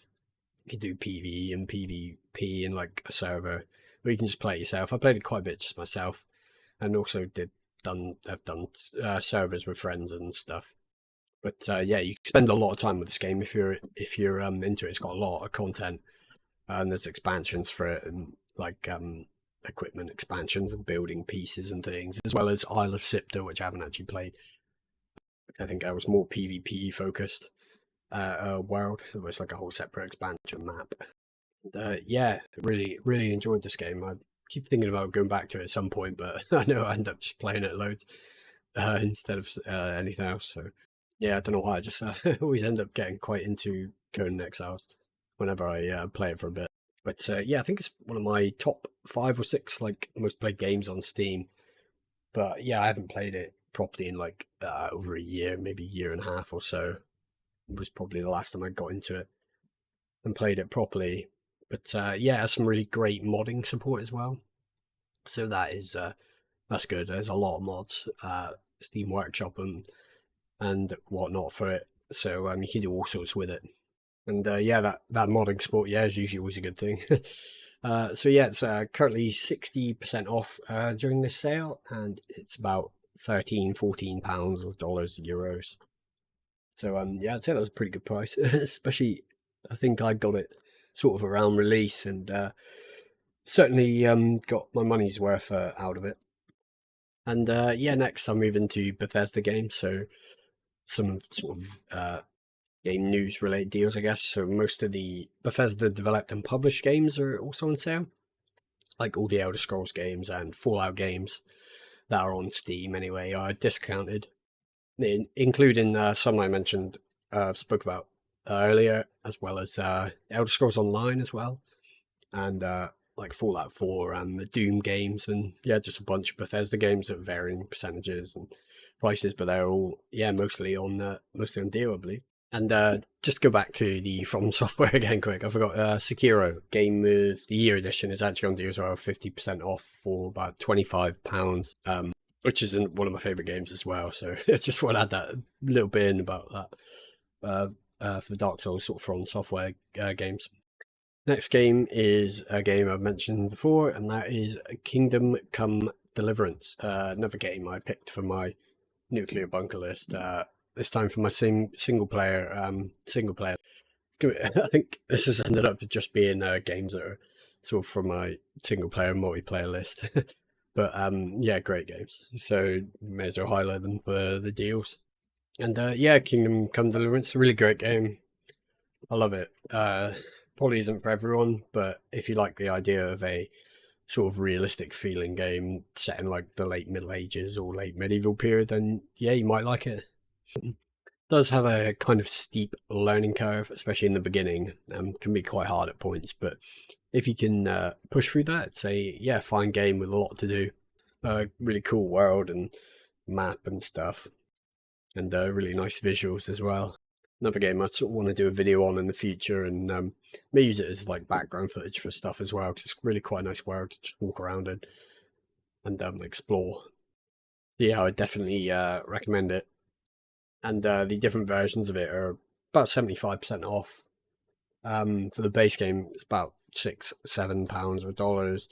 You can do PvE and PvP in like a server, or you can just play it yourself. I played it quite a bit just myself, and also I've done servers with friends and stuff. But yeah, you can spend a lot of time with this game if you're into it. It's got a lot of content, and there's expansions for it, and like equipment expansions and building pieces and things, as well as Isle of Sipter, which I haven't actually played. I think I was more PvP focused world. It was like a whole separate expansion map. Yeah, really enjoyed this game. I keep thinking about going back to it at some point, but I know I end up just playing it loads instead of anything else. So yeah, I don't know why. I just always end up getting quite into Conan Exiles whenever I play it for a bit. But yeah, I think it's one of my top 5 or 6 like most played games on Steam. But yeah, I haven't played it properly in like over a year, maybe a year and a half or so. It was probably the last time I got into it and played it properly. But yeah, it has some really great modding support as well. So that's good. There's a lot of mods, Steam Workshop and whatnot for it. So you can do all sorts with it. And yeah, that modding support, yeah, is usually always a good thing. So yeah, it's currently 60% off during this sale, and it's about £13-14 or dollars, euros. So yeah, I'd say that was a pretty good price, especially I think I got it sort of around release, and certainly got my money's worth out of it. And yeah, next I'll move into Bethesda games, so some sort of game news related deals, I guess. So most of the Bethesda developed and published games are also on sale, like all the Elder Scrolls games and Fallout games that are on Steam anyway are discounted, including some I mentioned, spoke about earlier, as well as Elder Scrolls Online as well, and like Fallout 4 and the Doom games, and yeah, just a bunch of Bethesda games at varying percentages and prices, but they're all mostly on deal, I believe. And just go back to the From Software again quick. I forgot Sekiro Game of the Year edition is actually on deal as well, 50% off for about £25. Which is one of my favorite games as well. So I just want to add that little bit in about that for the Dark Souls sort of From Software games. Next game is a game I've mentioned before, and that is Kingdom Come Deliverance. Another game I picked for my nuclear bunker list. This time for my single player. I think this has ended up just being games that are sort of from my single player multiplayer list. But yeah, great games. So may as well highlight them for the deals. And yeah, Kingdom Come Deliverance, a really great game. I love it. Probably isn't for everyone, but if you like the idea of a sort of realistic feeling game set in like the late Middle Ages or late medieval period, then yeah, you might like it. It does have a kind of steep learning curve, especially in the beginning. Can be quite hard at points, but if you can push through that, it's a fine game with a lot to do. Really cool world and map and stuff, and really nice visuals as well. Another game I sort of want to do a video on in the future, and may use it as like background footage for stuff as well, because it's really quite a nice world to just walk around in and explore. Yeah, I would definitely recommend it. And the different versions of it are about 75% off. For the base game, it's about £6-7 or dollars.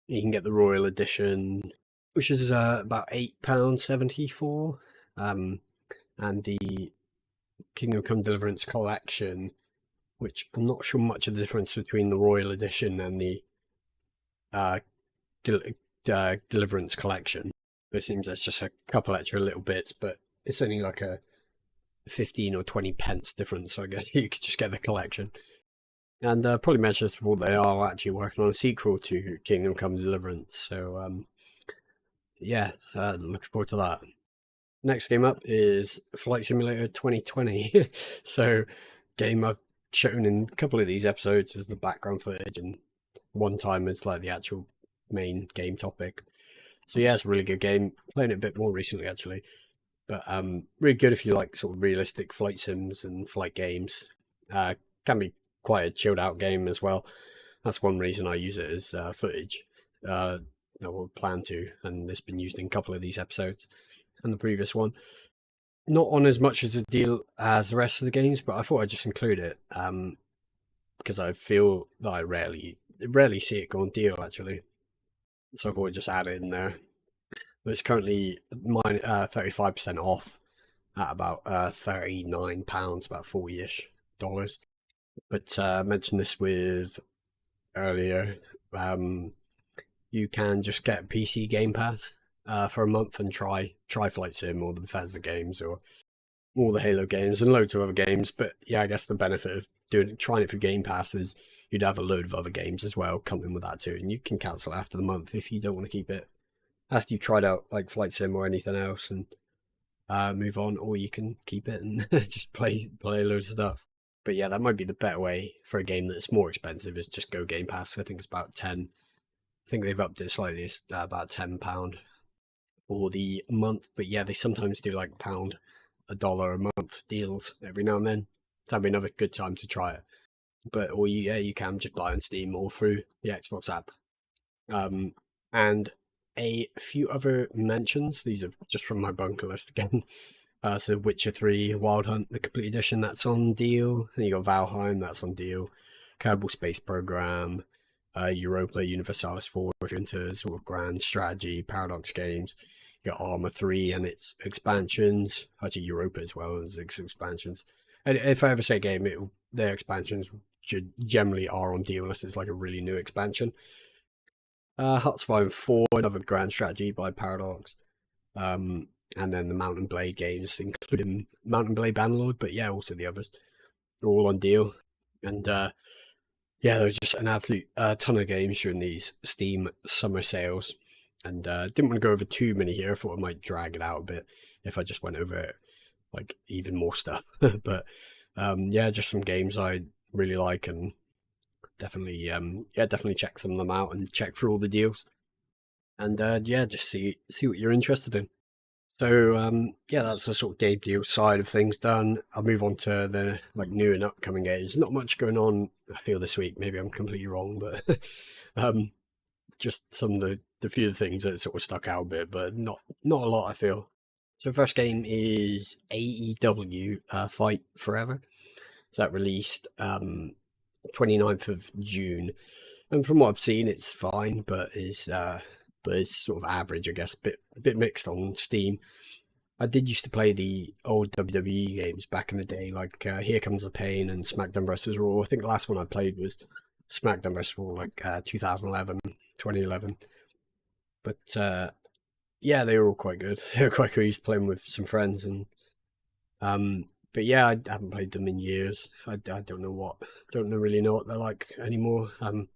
You can get the Royal Edition, which is about £8.74, and the Kingdom Come Deliverance Collection, which I'm not sure much of the difference between the Royal Edition and the uh, Deliverance Collection. It seems there's just a couple extra little bits, but it's only like a 15 or 20 pence difference, I guess. You could just get the collection. And probably mentioned this before, they are actually working on a sequel to Kingdom Come Deliverance. So, yeah, looking forward to that. Next game up is Flight Simulator 2020. So, game I've shown in a couple of these episodes as the background footage, and one time as like the actual main game topic. So yeah, it's a really good game. Playing it a bit more recently actually, but really good if you like sort of realistic flight sims and flight games. Can be quite a chilled out game as well. That's one reason I use it as footage. That we'll plan to, and it's been used in a couple of these episodes and the previous one. Not on as much as a deal as the rest of the games, but I thought I'd just include it because I feel that I rarely see it go on deal actually. So I thought I'd just add it in there. But it's currently 35% off at about £39, about 40-ish dollars. But I mentioned this with earlier. You can just get PC Game Pass for a month and try Flight Sim or the Bethesda games or all the Halo games and loads of other games. But yeah, I guess the benefit of trying it for Game Pass is you'd have a load of other games as well coming with that too, and you can cancel after the month if you don't want to keep it after you've tried out like Flight Sim or anything else and move on, or you can keep it and just play loads of stuff. But yeah, that might be the better way for a game that's more expensive is just go Game Pass. I think it's about 10. I think they've upped it slightly. It's about £10 for the month. But yeah, they sometimes do like £1, $1 a month deals every now and then. That'd be another good time to try it. But or you can just buy on Steam or through the Xbox app. And a few other mentions. These are just from my bunker list again. So Witcher 3 Wild Hunt, the complete edition, that's on deal. And you got Valheim, that's on deal. Kerbal Space Program, Europa Universalis 4, if you're into sort of grand strategy, Paradox games. You got Arma 3 and its expansions. Actually, Europa as well as its expansions. And if I ever say game, their expansions generally are on deal unless it's like a really new expansion. Hearts 4, another grand strategy by Paradox. And then the Mountain Blade games, including Mountain Blade Bannerlord, but yeah, also the others. They're all on deal. And yeah, there's just an absolute ton of games during these Steam summer sales. And didn't want to go over too many here. I thought I might drag it out a bit if I just went over like even more stuff. But yeah, just some games I really like, and definitely definitely check some of them out and check through all the deals. And yeah, just see what you're interested in. So yeah, that's the sort of game deal side of things done. I'll move on to the like new and upcoming games. Not much going on, I feel, this week. Maybe I'm completely wrong, but just some of the few things that sort of stuck out a bit, but not a lot, I feel. So the first game is AEW Fight Forever. So that released 29th of June. And from what I've seen, it's fine, but is sort of average, I guess. A bit mixed on Steam. I did used to play the old WWE games back in the day, like Here Comes the Pain and SmackDown vs. Raw. I think the last one I played was SmackDown vs. Raw, like 2011, 2011. But yeah, they were all quite good. They were quite cool. I used to play them with some friends, and but yeah, I haven't played them in years. I don't really know what they're like anymore. And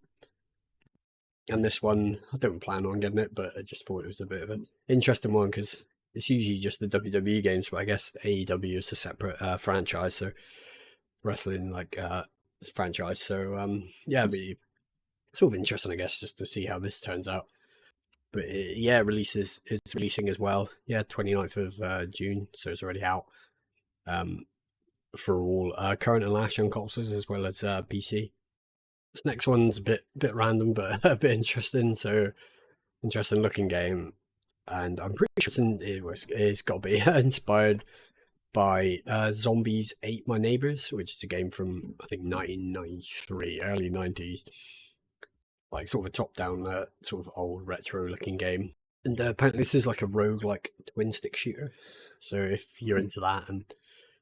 this one, I don't plan on getting it, but I just thought it was a bit of an interesting one because it's usually just the WWE games, but I guess AEW is a separate franchise, so wrestling like franchise. So yeah, it'd be sort of interesting, I guess, just to see how this turns out. But yeah, is releasing as well. Yeah, 29th of June, so it's already out for all current and last gen consoles as well as PC. This next one's a bit random, but a bit interesting. So interesting looking game, and I'm pretty sure it's got to be inspired by Zombies Ate My Neighbors, which is a game from I think 1993, early 90s. like sort of a top-down, sort of old retro-looking game. And apparently this is like a rogue-like twin-stick shooter. So if you're into that and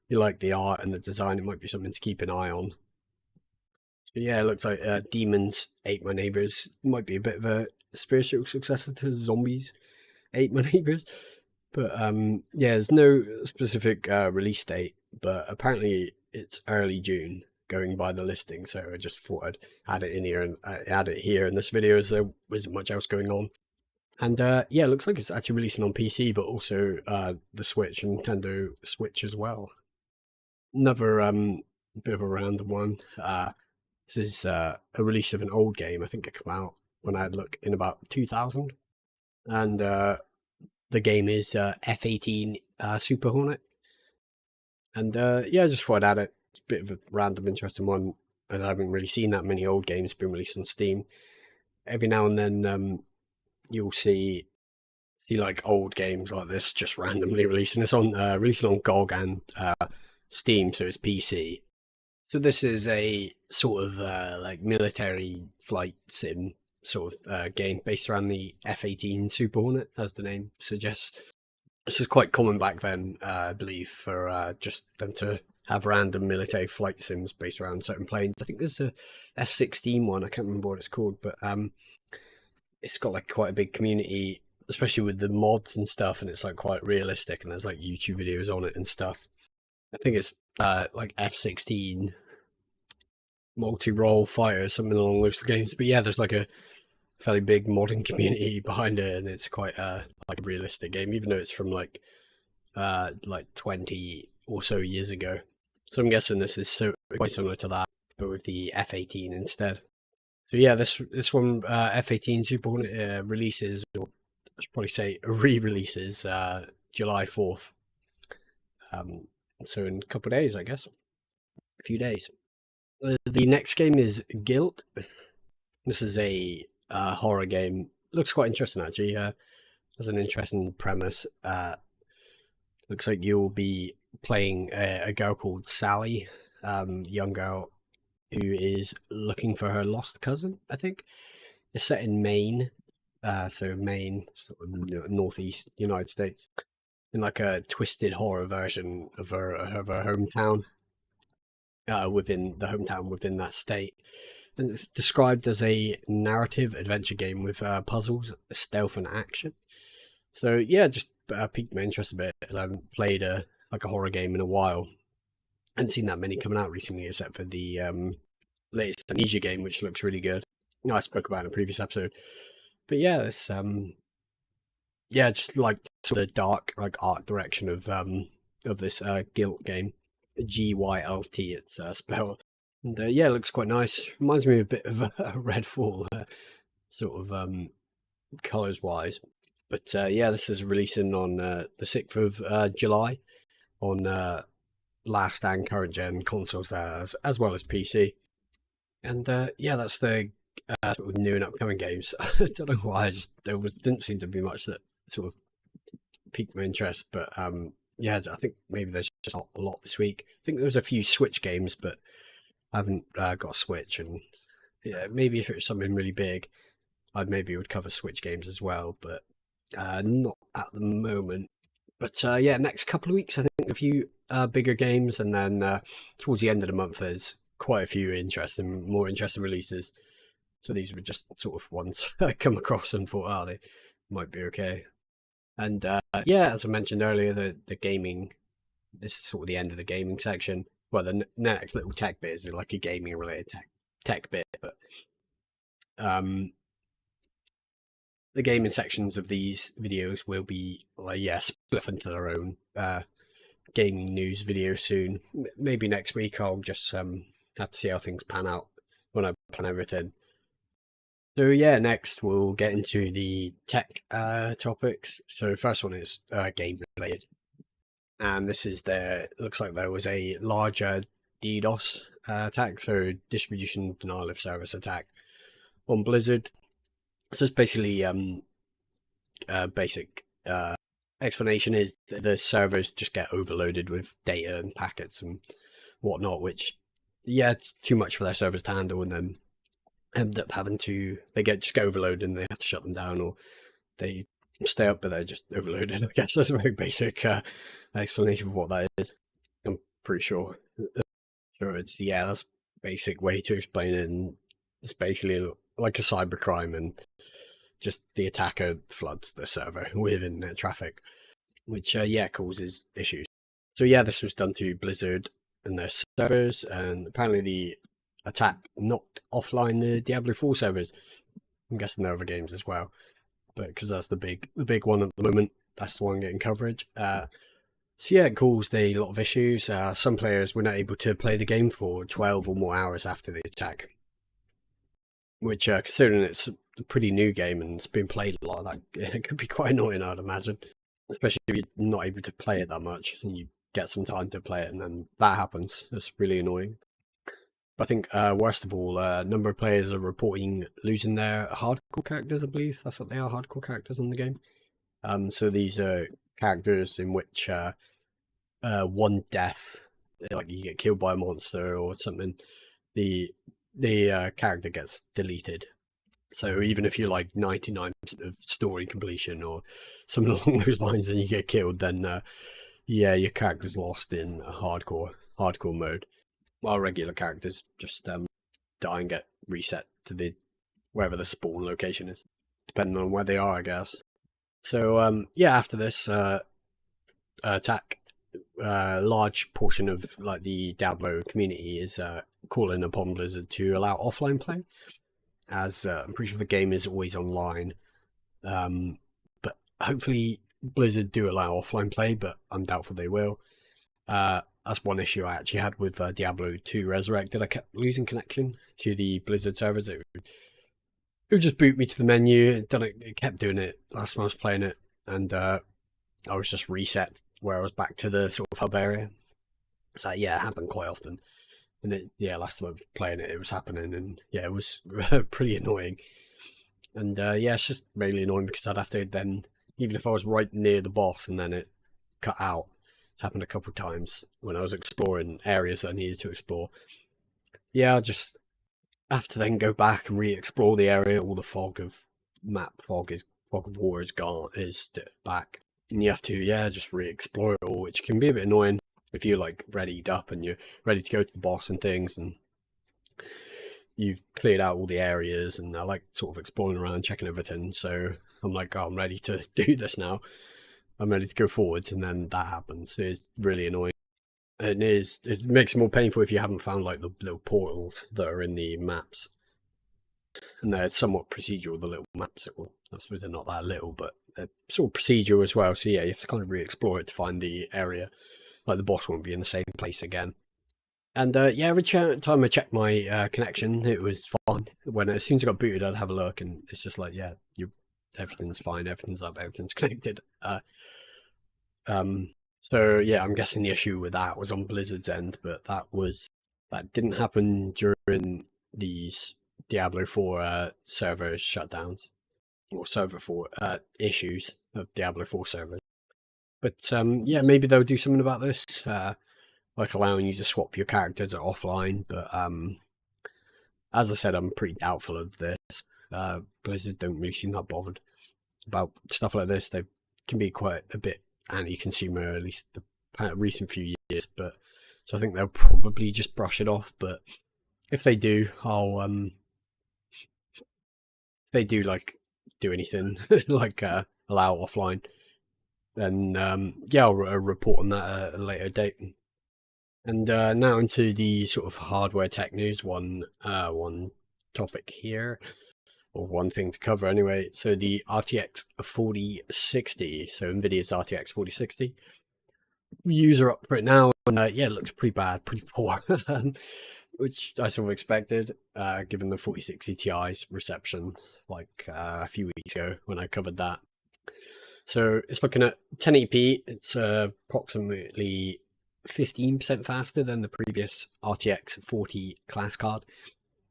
you like the art and the design, it might be something to keep an eye on. So yeah, it looks like Demons Ate My Neighbors might be a bit of a spiritual successor to Zombies Ate My Neighbors. But yeah, there's no specific release date, but apparently it's early June, going by the listing. So I just thought I'd add it in here and add it here in this video, as there wasn't much else going on. And yeah, it looks like it's actually releasing on PC, but also the Switch and Nintendo Switch as well. Another bit of a random one. This is a release of an old game. I think it came out when I had a look in about 2000. And the game is F-18 Super Hornet. And yeah, I just thought I'd add it. It's a bit of a random, interesting one, as I haven't really seen that many old games being released on Steam. Every now and then you'll see like old games like this just randomly releasing. It's on releasing on GOG and Steam, so it's PC. So this is a sort of like military flight sim sort of game based around the F-18 Super Hornet, as the name suggests. This is quite common back then, I believe, for just them to have random military flight sims based around certain planes. I think there's a F-16 one, I can't remember what it's called, but it's got like quite a big community, especially with the mods and stuff, and it's like quite realistic, and there's like YouTube videos on it and stuff. I think it's like F-16 multi-role fighter, something along those games. But yeah, there's like a fairly big modding community behind it, and it's quite like a realistic game, even though it's from like 20 or so years ago. So I'm guessing this is quite similar to that, but with the F-18 instead. So yeah, this one F-18 Super Hornet releases, or I should probably say re-releases, July 4th. So in a couple of days, I guess. A few days. The next game is Guilt. This is a horror game. Looks quite interesting, actually. Has an interesting premise. Looks like you'll be playing a girl called Sally, young girl who is looking for her lost cousin, I think. It's set in Maine. So Maine, sort of northeast United States, in like a twisted horror version of her hometown, within that state. And it's described as a narrative adventure game with puzzles, stealth, and action. So yeah, just piqued my interest a bit, as I haven't played like a horror game in a while. I haven't seen that many coming out recently, except for the latest Amnesia game, which looks really good. I spoke about in a previous episode. But yeah, it's yeah, just like sort of the dark like art direction of this Guilt game. Gylt, it's spelled. And yeah, it looks quite nice. Reminds me a bit of Redfall, sort of colours wise. But yeah, this is releasing on the 6th of July on last and current gen consoles, as well as PC. And yeah, that's the sort of new and upcoming games. I don't know why, there didn't seem to be much that sort of piqued my interest. But yeah, I think maybe there's just not a lot this week. I think there was a few Switch games, but I haven't got a Switch, and yeah, maybe if it was something really big, I maybe would cover Switch games as well, but not at the moment. But yeah, next couple of weeks, I think a few bigger games, and then towards the end of the month, there's quite a few more interesting releases. So these were just sort of ones I come across and thought, oh, they might be okay. And yeah, as I mentioned earlier, the gaming, this is sort of the end of the gaming section. Well, the next little tech bit is like a gaming related tech bit, but the gaming sections of these videos will be like, yeah, split into their own gaming news video soon. Maybe next week. I'll just have to see how things pan out when I plan everything. So yeah, next we'll get into the tech topics. So first one is game related. And this is looks like there was a larger DDoS attack, so distribution denial of service attack on Blizzard. So it's basically basic explanation is that the servers just get overloaded with data and packets and whatnot, which yeah, it's too much for their servers to handle, and then end up having to, they just get overloaded and they have to shut them down, or they stay up but they're just overloaded. I guess that's a very basic explanation of what that is. I'm pretty sure. It's, yeah, that's a basic way to explain it, and it's basically like a cybercrime, and just the attacker floods the server with internet traffic, which yeah, causes issues. So yeah, this was done to Blizzard and their servers, and apparently the attack knocked offline the Diablo 4 servers. I'm guessing there are other games as well, but because that's the big one at the moment, that's the one getting coverage. So yeah, it caused a lot of issues. Some players were not able to play the game for 12 or more hours after the attack, which considering it's a pretty new game and it's been played a lot, that it could be quite annoying, I'd imagine, especially if you're not able to play it that much and you get some time to play it and then that happens. It's really annoying. I think worst of all, a number of players are reporting losing their hardcore characters. I believe that's what they are, hardcore characters in the game. So these are characters in which one death, like you get killed by a monster or something, the character gets deleted. So even if you're like 99% of story completion or something along those lines and you get killed, then yeah, your character's lost in a hardcore mode. While regular characters just die and get reset to the wherever the spawn location is, depending on where they are, I guess. So yeah, after this attack, a large portion of like the Diablo community is calling upon Blizzard to allow offline play, as I'm pretty sure the game is always online. But hopefully Blizzard do allow offline play, but I'm doubtful they will. That's one issue I actually had with Diablo 2 Resurrected. I kept losing connection to the Blizzard servers. It would just boot me to the menu. It kept doing it last time I was playing it, and I was just reset where I was back to the sort of hub area. So yeah, it happened quite often. And last time I was playing it, it was happening, and yeah, it was pretty annoying. And yeah, it's just mainly annoying because I'd have to then, even if I was right near the boss and then it cut out, happened a couple of times when I was exploring areas that I needed to explore. Yeah, I just have to then go back and re-explore the area. All the fog of war is gone, is back, and you have to just re-explore it all, which can be a bit annoying if you're like readied up and you're ready to go to the boss and things, and you've cleared out all the areas, and I like sort of exploring around, checking everything. So I'm like, oh, I'm ready to do this now. I'm ready to go forwards, and then that happens. It's really annoying. It makes it more painful if you haven't found like the little portals that are in the maps. And they're somewhat procedural, the little maps. Well, I suppose they're not that little, but they're sort of procedural as well. So yeah, you have to kind of re-explore it to find the area. Like the boss won't be in the same place again. And yeah, every time I checked my connection, it was fine. As soon as I got booted, I'd have a look, and it's just like, yeah, everything's fine, everything's up, everything's connected. So yeah, I'm guessing the issue with that was on Blizzard's end, but that didn't happen during these Diablo 4 server shutdowns, or server 4 issues of Diablo 4 servers. But yeah, maybe they'll do something about this, like allowing you to swap your characters offline. But as I said, I'm pretty doubtful of this. Blizzard don't really seem that bothered about stuff like this. They can be quite a bit anti-consumer, at least the recent few years. But so I think they'll probably just brush it off. But if they do, I'll if they do like do anything like allow offline, then yeah, I'll report on that at a later date. And now into the sort of hardware tech news. One topic here, or one thing to cover anyway. So the RTX 4060, so NVIDIA's RTX 4060, reviews are up for it now, and yeah, it looks pretty bad, pretty poor, which I sort of expected, given the 4060 Ti's reception like a few weeks ago when I covered that. So it's looking at 1080p. It's approximately 15% faster than the previous RTX 40 class card.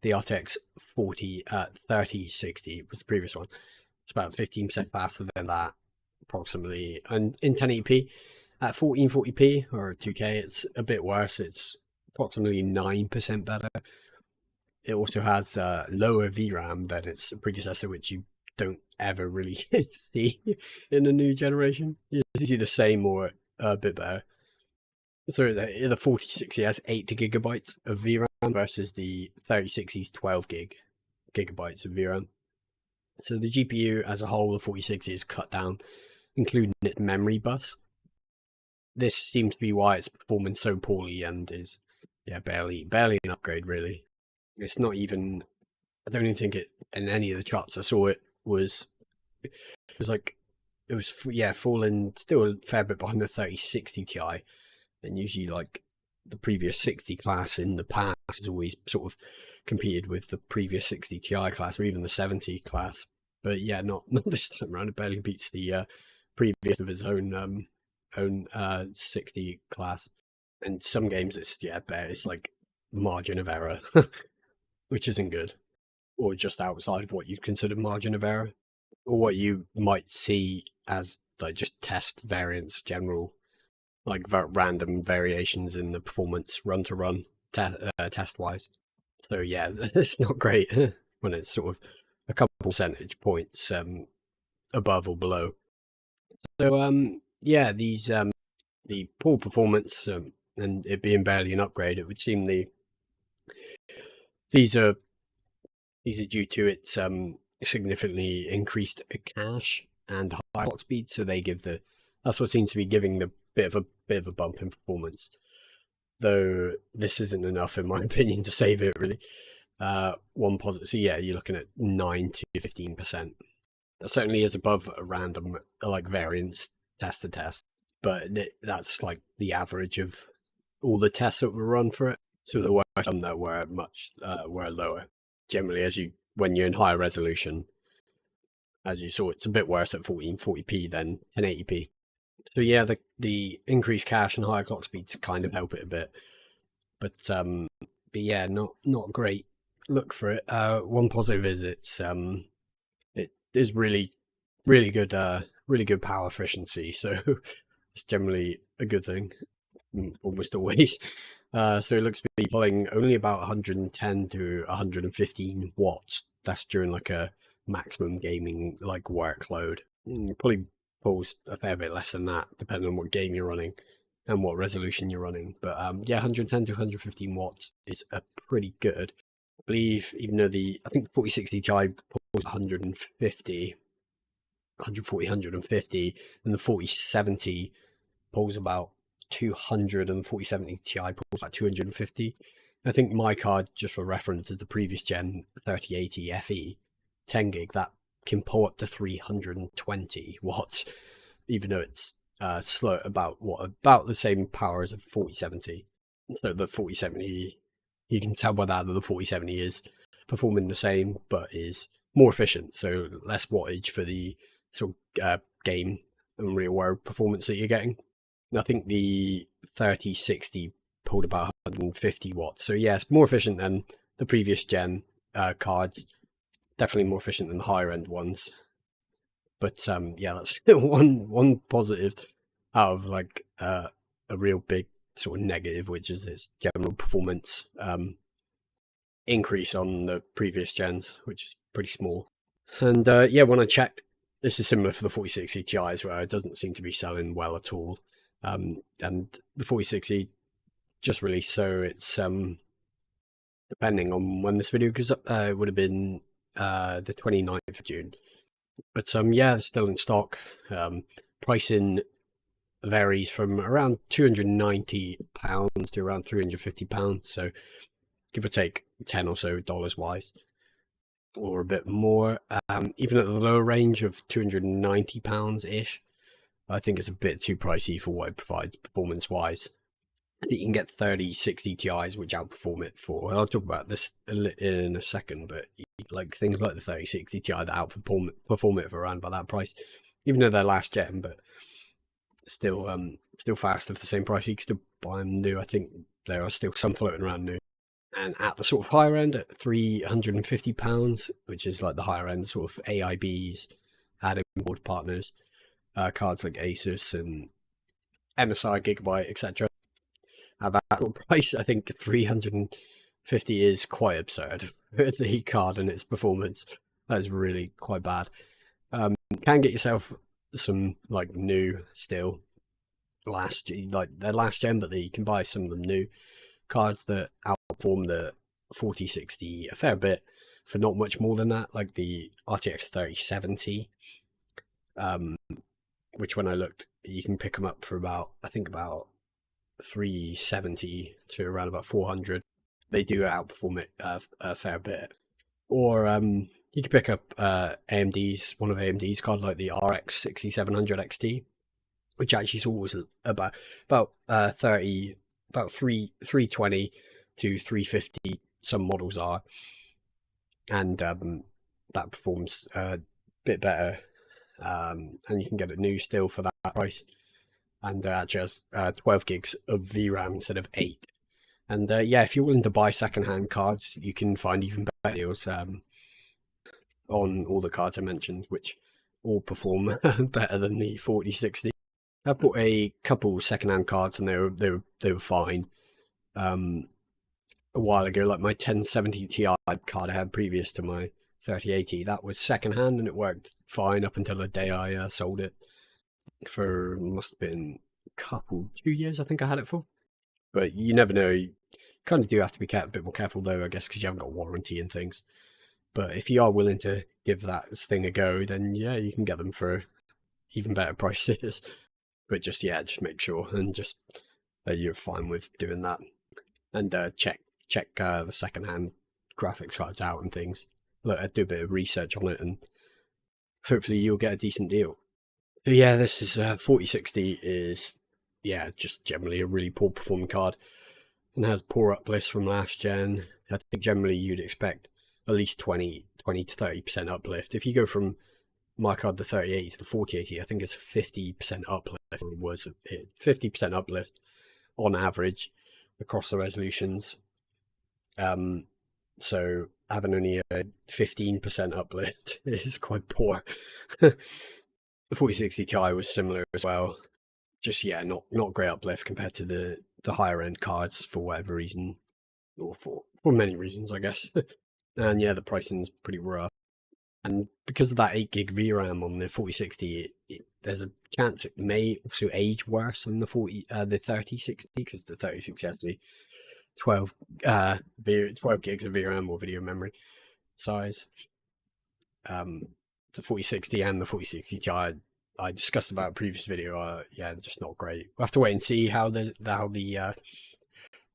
The RTX 3060 was the previous one. It's about 15% faster than that, approximately. And in 1080p, at 1440p or 2K, it's a bit worse. It's approximately 9% better. it also has lower VRAM than its predecessor, which you don't ever really see in a new generation. It's usually the same or a bit better. So the 4060 has 8 GB of VRAM versus the 3060's 12 gigabytes of VRAM. So the GPU as a whole, the 4060 is cut down, including its memory bus. This seems to be why it's performing so poorly and is barely an upgrade really. It's not even. I don't even think it in any of the charts I saw it was falling still a fair bit behind the 3060 Ti, and usually like the previous 60 class in the past has always sort of competed with the previous 60 Ti class or even the 70 class. But yeah, not this time around. It barely beats the previous of its own 60 class. And some games it's it's like margin of error, which isn't good, or just outside of what you'd consider margin of error, or what you might see as like just test variance, general like random variations in the performance run to run test wise. So yeah, it's not great when it's sort of a couple percentage points above or below. So yeah, these the poor performance and it being barely an upgrade, it would seem these are due to its significantly increased cache and high clock speed. So they give that's what seems to be giving the bit of a bump in performance. Though this isn't enough, in my opinion, to save it really. One positive. So yeah, you're looking at 9 to 15%. That certainly is above a random like variance test to test, but that's like the average of all the tests that were run for it. So there were some that were much were lower. Generally, when you're in higher resolution, as you saw, it's a bit worse at 1440p than 1080p. So yeah, the increased cache and higher clock speeds kind of help it a bit, but yeah, not great look for it. One positive is it is really good power efficiency, so it's generally a good thing almost always. So it looks to be pulling only about 110 to 115 watts. That's during like a maximum gaming like workload. Probably pulls a fair bit less than that, depending on what game you're running and what resolution you're running. But yeah, 110 to 115 watts is a pretty good. I believe, even though I think the 4060 Ti pulls 140, 150, and the 4070 pulls about 200, and the 4070 Ti pulls about 250. I think my card, just for reference, is the previous gen 3080 FE 10 gig that can pull up to 320 watts, even though it's slow about the same power as a 4070. So the 4070, you can tell by that the 4070 is performing the same but is more efficient, so less wattage for the sort of game and real world performance that you're getting. I think the 3060 pulled about 150 watts, so yeah, it's more efficient than the previous gen cards. Definitely more efficient than the higher end ones. But yeah, that's one positive out of like a real big sort of negative, which is its general performance increase on the previous gens, which is pretty small. And yeah, when I checked, this is similar for the 4060 Ti's, where it doesn't seem to be selling well at all. And the 4060 just released, so it's depending on when this video goes up, it would have been the 29th of June. But yeah, it's still in stock. Pricing varies from around £290 to around £350, so give or take 10 or so dollars wise, or a bit more. Even at the lower range of £290 ish, I think it's a bit too pricey for what it provides performance wise. I think you can get 3060 Ti's which outperform it for. I'll talk about this in a second, but like things like the 3060 Ti that outperform it for around about that price, even though they're last gen, but still fast at the same price. You can still buy them new. I think there are still some floating around new. And at the sort of higher end, at £350, which is like the higher end sort of AIBs, add-in board partners, cards like Asus and MSI, Gigabyte, etc. At that sort of price, I think 300 50 is quite absurd. The card and its performance, that is really quite bad. Can get yourself some like new still they're last gen, but you can buy some of them new cards that outperform the 4060 a fair bit for not much more than that, like the RTX 3070, which when I looked, you can pick them up for about 370 to around about 400. They do outperform it a fair bit. Or you can pick up one of AMD's cards, like the RX 6700 XT, which actually is always about 320 to 350. Some models are, and that performs a bit better. And you can get it new still for that price, and actually has 12 gigs of VRAM instead of 8. And if you're willing to buy secondhand cards, you can find even better deals on all the cards I mentioned, which all perform better than the 4060. I've bought a couple secondhand cards and they were fine. A while ago, like my 1070 Ti card I had previous to my 3080, that was secondhand and it worked fine up until the day I sold it. For must have been 2 years, I think I had it for. But you never know. You kind of do have to be a bit more careful though, I guess, because you haven't got warranty and things. But if you are willing to give that thing a go, then yeah, you can get them for even better prices. But just make sure and just that you're fine with doing that, and check the secondhand graphics cards out and things. Look, do a bit of research on it, and hopefully you'll get a decent deal. But yeah, this is 4060 is just generally a really poor performing card, and has poor uplifts from last gen. I think generally you'd expect at least 20 to 30% uplift. If you go from my card, the 3080 to the 4080, I think it's a 50% uplift, or it was 50% uplift on average across the resolutions. So having only a 15% uplift is quite poor. The 4060 Ti was similar as well. Just not great uplift compared to the higher end cards for whatever reason, or for many reasons, I guess. And the pricing's pretty rough. And because of that 8 gig VRAM on the 4060, there's a chance it may also age worse than the 3060, because the 3060 has the 12 gigs of VRAM or video memory size. The 4060 and the 4060 Ti I discussed about in a previous video just not great. We'll have to wait and see how the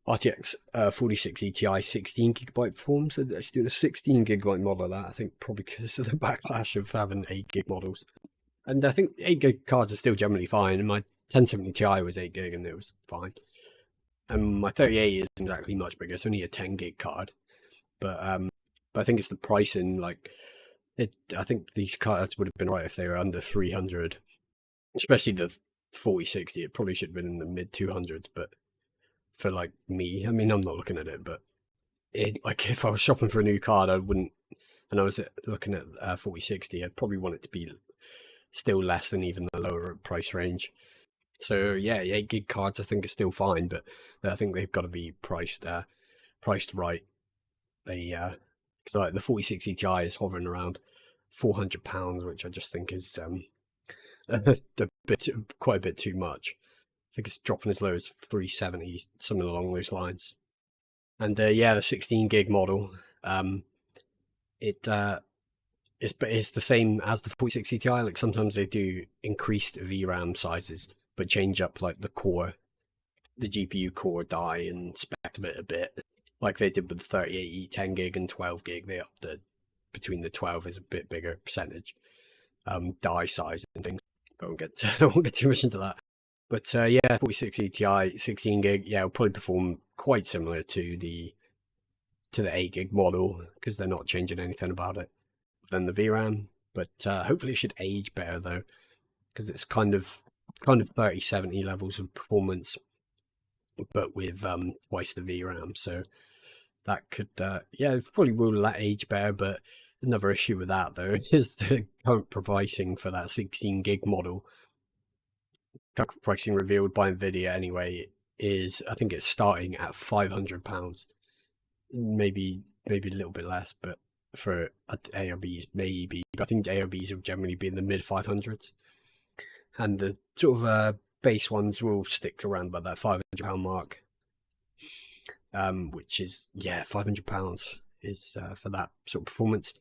RTX 4060 Ti 16GB performs. So they're actually doing a 16GB model of that, I think probably because of the backlash of having 8GB models. And I think 8GB cards are still generally fine, and my 1070 Ti was 8GB and it was fine. And my 3080 isn't exactly much bigger, it's only a 10GB card. But I think it's the pricing, I think these cards would have been right if they were under 300, especially the 4060. It probably should have been in the mid 200s, but for me, I mean, I'm not looking at it, but if I was shopping for a new card, I wouldn't, and I was looking at 4060, I'd probably want it to be still less than even the lower price range. So 8GB cards I think are still fine, but I think they've got to be priced right. Because the 4060 Ti is hovering around £400, which I just think is quite a bit too much. I think it's dropping as low as 370, something along those lines. And the 16GB model, it's the same as the 4060 Ti. Sometimes they do increased VRAM sizes, but change up the GPU core die and spec of it a bit, like they did with the 3080 10GB and 12GB. They upped between the 12 is a bit bigger percentage die size and things. But I won't get too much into that. But 4060 Ti 16GB, will probably perform quite similar to the 8GB model, because they're not changing anything about it than the VRAM. But hopefully it should age better though, because it's kind of 3070 levels of performance, but with twice the VRAM. So that could probably will age better. But another issue with that though is the current pricing for that 16GB model. Current pricing revealed by Nvidia anyway is, I think it's starting at £500. maybe a little bit less, but for ARBs maybe. But I think ARBs will generally be in the mid 500s, and the sort of base ones will stick around about that £500 mark, which is £500 is for that sort of performance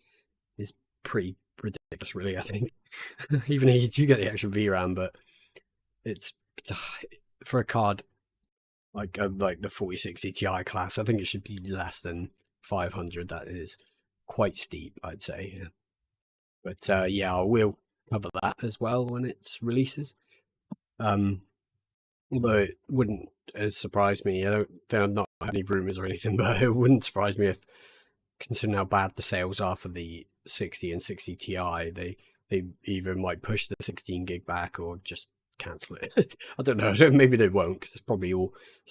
is pretty ridiculous, really. I think even if you get the extra VRAM, but it's for a card like the 4060 Ti class, I think it should be less than 500. That is quite steep, I'd say. But yeah, I will cover that as well when it releases. Although it wouldn't surprise me. There are not any rumors or anything, but it wouldn't surprise me if, considering how bad the sales are for the 60 and 60 Ti, they either might push the 16 gig back or just cancel it. I don't know. Maybe they won't, because it's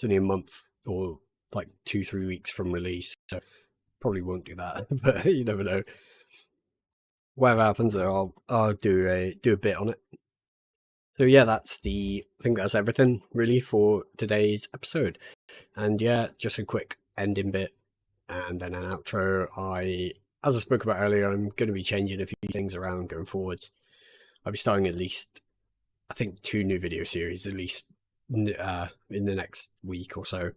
only a month or like 2-3 weeks from release, so probably won't do that. But you never know. Whatever happens, I'll do a bit on it. So yeah, I think that's everything really for today's episode. And yeah, just a quick ending bit and then an outro. As I spoke about earlier, I'm going to be changing a few things around going forwards. I'll be starting at least, I think, 2 new video series at least in the next week or so.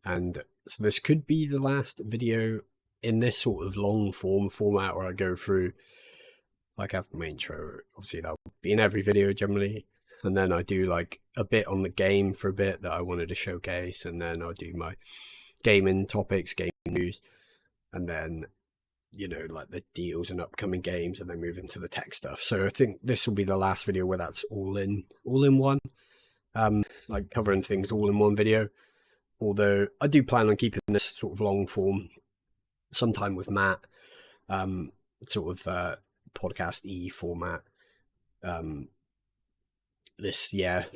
And so this could be the last video in this sort of long form format where I go through, like, I have my intro, obviously that'll be in every video generally, and then I do like a bit on the game for a bit that I wanted to showcase, and then I'll do my gaming topics, game news, and then, you know, like the deals and upcoming games, and then move into the tech stuff. So I think this will be the last video where that's all in one, like covering things all in one video. Although I do plan on keeping this sort of long form sometime with Matt, sort of podcast-y format. For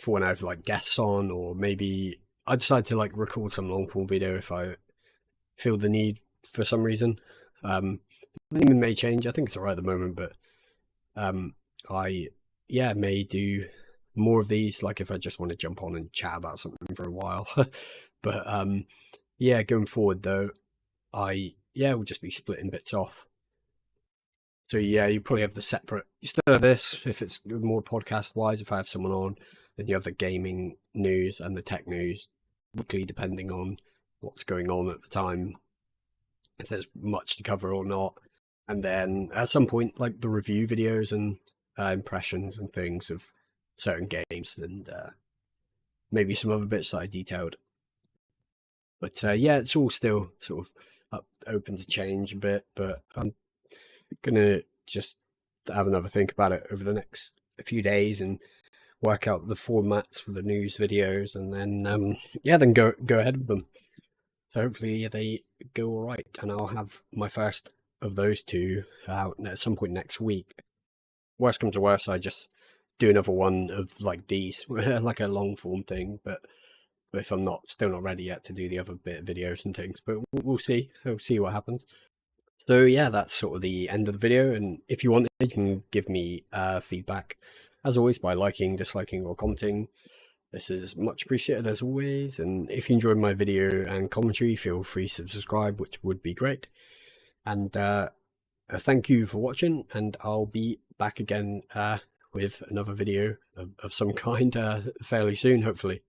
when I have like guests on, or maybe I decide to like record some long form video if I feel the need for some reason. The name may change. I think it's alright at the moment, but I may do more of these, like if I just want to jump on and chat about something for a while. But going forward though, we'll just be splitting bits off. So yeah, you probably have the separate, you still have this if it's more podcast wise, if I have someone on, then you have the gaming news and the tech news weekly, depending on what's going on at the time, if there's much to cover or not. And then at some point, like the review videos and impressions and things of certain games, and maybe some other bits that I detailed. But it's all still sort of open to change a bit, but I'm gonna just have another think about it over the next few days and work out the formats for the news videos, and then then go ahead with them. So hopefully they go all right, and I'll have my first of those 2 out at some point next week. Worst comes to worst, I just do another one of like these, like a long form thing. But if I'm still not ready yet to do the other bit of videos and things, but we'll see. We'll see what happens. So yeah, that's sort of the end of the video. And if you want, you can give me feedback, as always, by liking, disliking, or commenting. This is much appreciated as always. And if you enjoyed my video and commentary, feel free to subscribe, which would be great. And thank you for watching, and I'll be back again with another video of some kind fairly soon, hopefully.